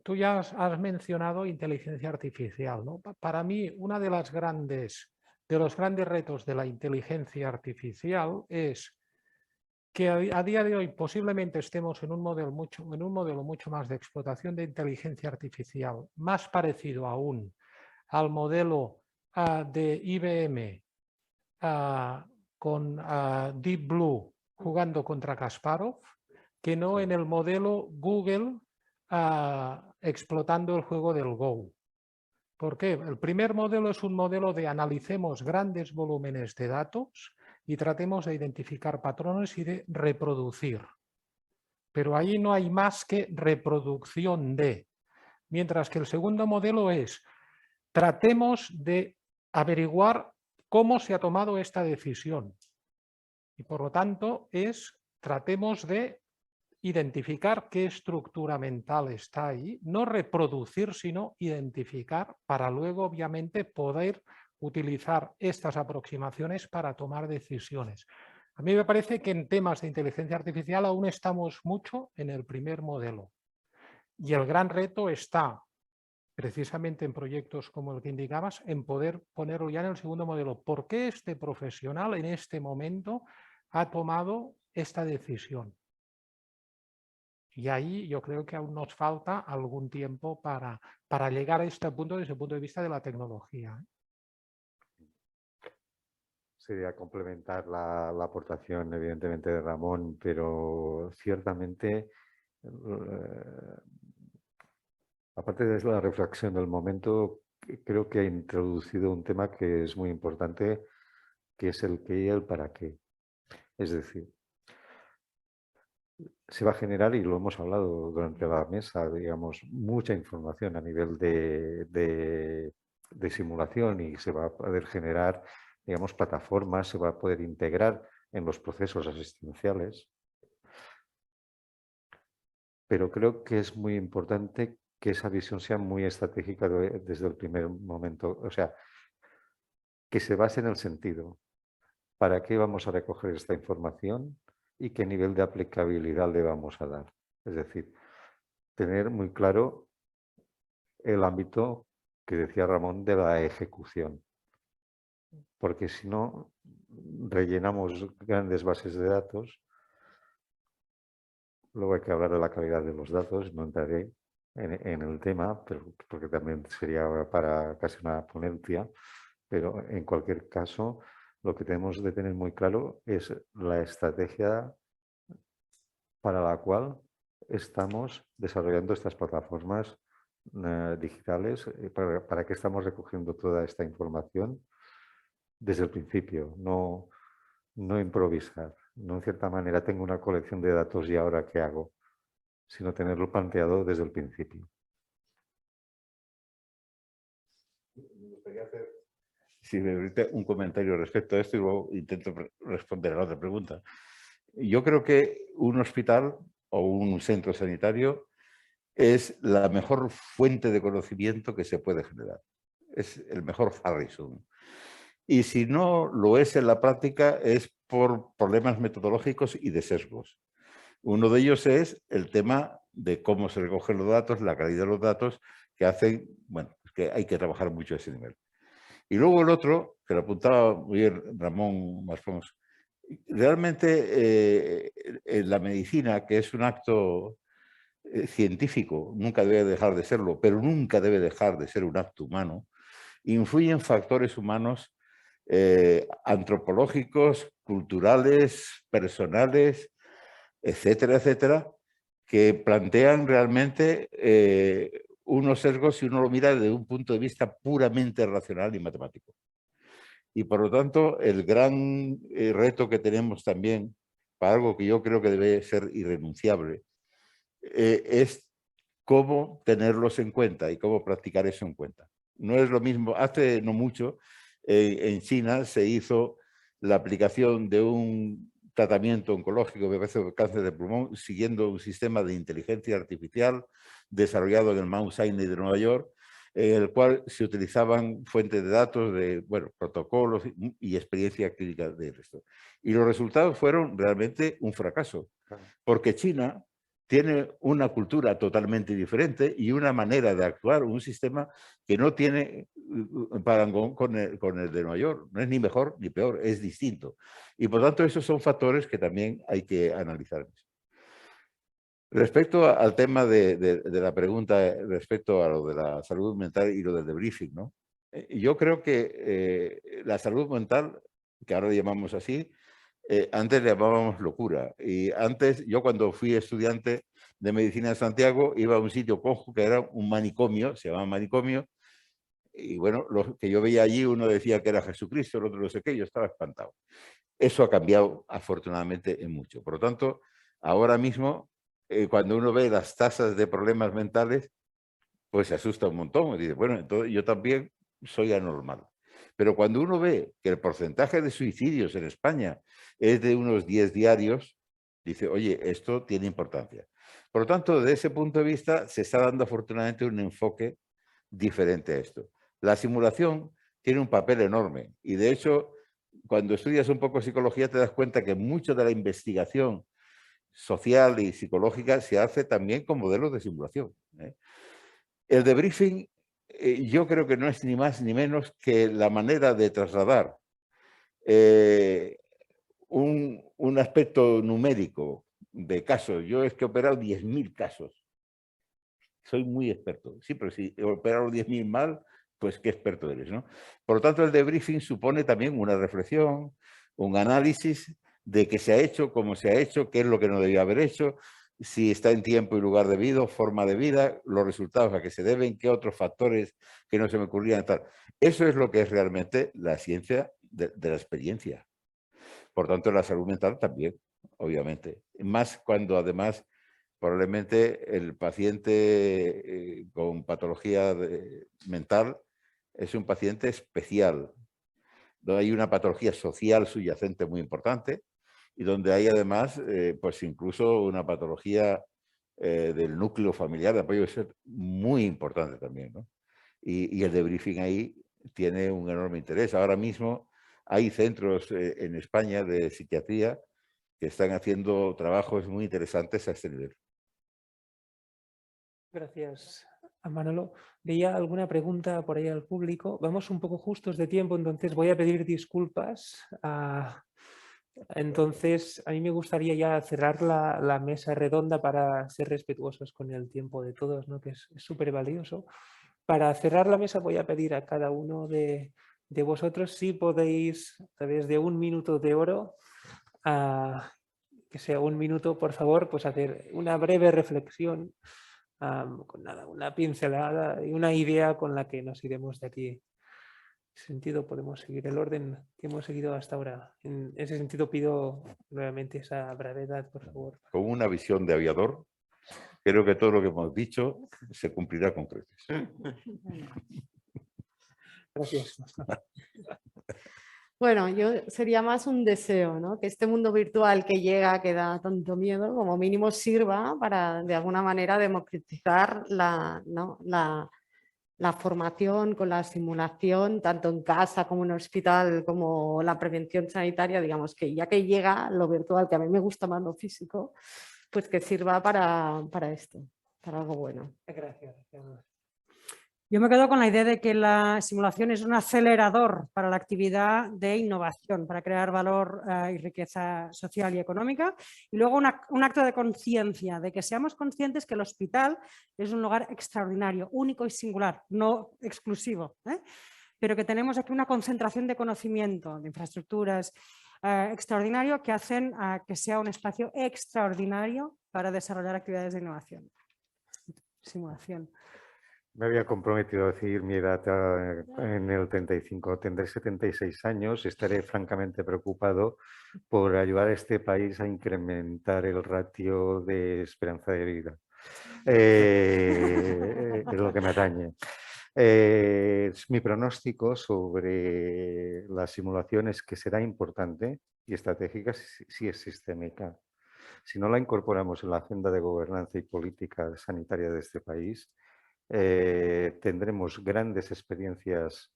tú ya has mencionado inteligencia artificial, ¿no? Para mí, uno de los grandes retos de la inteligencia artificial es que a día de hoy posiblemente estemos en un modelo mucho más de explotación de inteligencia artificial, más parecido aún al modelo de IBM con Deep Blue jugando contra Kasparov, que no en el modelo Google explotando el juego del Go. ¿Por qué? El primer modelo es un modelo de analicemos grandes volúmenes de datos y tratemos de identificar patrones y de reproducir. Pero ahí no hay más que reproducción de. Mientras que el segundo modelo es tratemos de averiguar cómo se ha tomado esta decisión. Y por lo tanto tratemos de identificar qué estructura mental está ahí, no reproducir, sino identificar para luego, obviamente, poder utilizar estas aproximaciones para tomar decisiones. A mí me parece que en temas de inteligencia artificial aún estamos mucho en el primer modelo. Y el gran reto está precisamente en proyectos como el que indicabas, en poder ponerlo ya en el segundo modelo. ¿Por qué este profesional en este momento ha tomado esta decisión? Y ahí yo creo que aún nos falta algún tiempo para llegar a este punto desde el punto de vista de la tecnología. Sería complementar la aportación, evidentemente, de Ramón, pero ciertamente, aparte de la reflexión del momento, creo que ha introducido un tema que es muy importante, que es el qué y el para qué. Es decir, se va a generar, y lo hemos hablado durante la mesa, digamos, mucha información a nivel de simulación y se va a poder generar, digamos, plataformas, se va a poder integrar en los procesos asistenciales. Pero creo que es muy importante que esa visión sea muy estratégica desde el primer momento. O sea, que se base en el sentido. ¿Para qué vamos a recoger esta información y qué nivel de aplicabilidad le vamos a dar? Es decir, tener muy claro el ámbito que decía Ramón de la ejecución. Porque si no, rellenamos grandes bases de datos. Luego hay que hablar de la calidad de los datos, no entraré en el tema, pero, porque también sería para casi una ponencia, pero en cualquier caso, lo que tenemos de tener muy claro es la estrategia para la cual estamos desarrollando estas plataformas digitales, para qué estamos recogiendo toda esta información desde el principio. No no improvisar, no en cierta manera tengo una colección de datos y ahora qué hago, sino tenerlo planteado desde el principio. Me gustaría hacer, si me permite, un comentario respecto a esto y luego intento responder a la otra pregunta. Yo creo que un hospital o un centro sanitario es la mejor fuente de conocimiento que se puede generar. Es el mejor Harrison. Y si no lo es en la práctica es por problemas metodológicos y de sesgos. Uno de ellos es el tema de cómo se recogen los datos, la calidad de los datos, que hacen, bueno, que hay que trabajar mucho a ese nivel. Y luego el otro, que lo apuntaba muy bien Ramón Maspons, realmente en la medicina, que es un acto científico, nunca debe dejar de serlo, pero nunca debe dejar de ser un acto humano, influyen factores humanos antropológicos, culturales, personales, etcétera, etcétera, que plantean realmente unos sesgos si uno lo mira desde un punto de vista puramente racional y matemático. Y por lo tanto, el gran reto que tenemos también, para algo que yo creo que debe ser irrenunciable, es cómo tenerlos en cuenta y cómo practicar eso en cuenta. No es lo mismo, hace no mucho, en China se hizo la aplicación de un tratamiento oncológico, me parece, de cáncer de pulmón, siguiendo un sistema de inteligencia artificial desarrollado en el Mount Sinai de Nueva York, en el cual se utilizaban fuentes de datos de, bueno, protocolos y experiencia clínica de esto. Y los resultados fueron realmente un fracaso, porque China tiene una cultura totalmente diferente y una manera de actuar, un sistema que no tiene parangón con el de Nueva York. No es ni mejor ni peor, es distinto. Y por tanto, esos son factores que también hay que analizar. Respecto al tema de la pregunta, respecto a lo de la salud mental y lo del debriefing, ¿no? Yo creo que la salud mental, que ahora llamamos así, antes le llamábamos locura. Y antes, yo cuando fui estudiante de medicina en Santiago, iba a un sitio cojo que era un manicomio, se llamaba manicomio, y bueno, lo que yo veía allí, uno decía que era Jesucristo, el otro no sé qué, yo estaba espantado. Eso ha cambiado afortunadamente en mucho. Por lo tanto, ahora mismo, cuando uno ve las tasas de problemas mentales, pues se asusta un montón. Y dice, bueno, entonces yo también soy anormal. Pero cuando uno ve que el porcentaje de suicidios en España es de unos 10 diarios, dice, oye, esto tiene importancia. Por lo tanto, desde ese punto de vista, se está dando afortunadamente un enfoque diferente a esto. La simulación tiene un papel enorme y, de hecho, cuando estudias un poco psicología te das cuenta que mucho de la investigación social y psicológica se hace también con modelos de simulación. El debriefing yo creo que no es ni más ni menos que la manera de trasladar un aspecto numérico de casos. Yo es que he operado 10.000 casos. Soy muy experto. Sí, pero si he operado 10.000 mal, pues qué experto eres, ¿no? Por lo tanto, el debriefing supone también una reflexión, un análisis de qué se ha hecho, cómo se ha hecho, qué es lo que no debía haber hecho, si está en tiempo y lugar debido, forma de vida, los resultados a qué se deben, qué otros factores que no se me ocurrían. Tal. Eso es lo que es realmente la ciencia de la experiencia. Por tanto, la salud mental también, obviamente. Más cuando además probablemente el paciente con patología mental es un paciente especial, donde hay una patología social subyacente muy importante y donde hay además, pues incluso una patología del núcleo familiar de apoyo que es muy importante también, ¿no? Y el debriefing ahí tiene un enorme interés. Ahora mismo hay centros en España de psiquiatría que están haciendo trabajos muy interesantes a este nivel. Gracias a Manolo. Veía alguna pregunta por ahí al público. Vamos un poco justos de tiempo, entonces voy a pedir disculpas. Entonces, a mí me gustaría ya cerrar la mesa redonda para ser respetuosos con el tiempo de todos, ¿no? Que es súper valioso. Para cerrar la mesa voy a pedir a cada uno de vosotros si podéis, a través de 1 minuto de oro, que sea 1 minuto, por favor, pues hacer una breve reflexión, con nada, una pincelada y una idea con la que nos iremos de aquí ese sentido podemos seguir el orden que hemos seguido hasta ahora. En ese sentido pido nuevamente esa brevedad, por favor. Con una visión de aviador, creo que todo lo que hemos dicho se cumplirá con creces. Gracias. Bueno, yo sería más un deseo, ¿no? Que este mundo virtual que llega, que da tanto miedo, como mínimo sirva para de alguna manera democratizar la formación con la simulación, tanto en casa como en el hospital, como la prevención sanitaria, digamos que ya que llega lo virtual, que a mí me gusta más lo físico, pues que sirva para esto, para algo bueno. Gracias. Yo me quedo con la idea de que la simulación es un acelerador para la actividad de innovación, para crear valor y riqueza social y económica. Y luego un acto de conciencia, de que seamos conscientes que el hospital es un lugar extraordinario, único y singular, no exclusivo, pero que tenemos aquí una concentración de conocimiento, de infraestructuras extraordinario que hacen que sea un espacio extraordinario para desarrollar actividades de innovación. Simulación. Me había comprometido a decir mi edad en el 35. Tendré 76 años y estaré francamente preocupado por ayudar a este país a incrementar el ratio de esperanza de vida. Es lo que me atañe. Mi pronóstico sobre la simulación es que será importante y estratégica si es sistémica. Si no la incorporamos en la agenda de gobernanza y política sanitaria de este país, tendremos grandes experiencias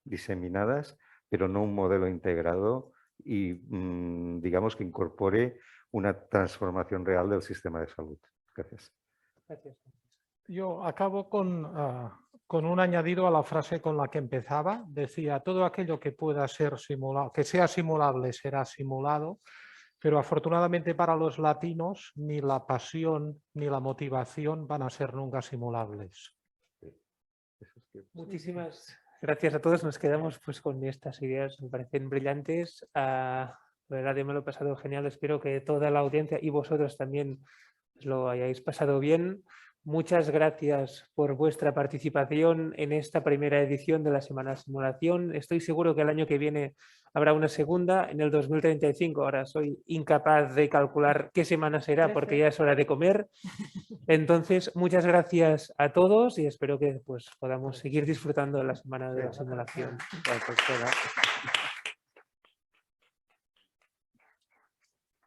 diseminadas, pero no un modelo integrado y digamos que incorpore una transformación real del sistema de salud. Gracias. Gracias. Yo acabo con un añadido a la frase con la que empezaba. Decía, todo aquello que pueda ser simulado, que sea simulable será simulado. Pero afortunadamente para los latinos ni la pasión ni la motivación van a ser nunca simulables. Muchísimas gracias a todos. Nos quedamos pues con estas ideas, me parecen brillantes. La verdad, yo me lo he pasado genial. Espero que toda la audiencia y vosotros también lo hayáis pasado bien. Muchas gracias por vuestra participación en esta primera edición de la Semana Simulación. Estoy seguro que el año que viene habrá una segunda, en el 2035. Ahora soy incapaz de calcular qué semana será porque ya es hora de comer. Entonces, muchas gracias a todos y espero que pues, podamos seguir disfrutando de la Semana de la Simulación. Gracias.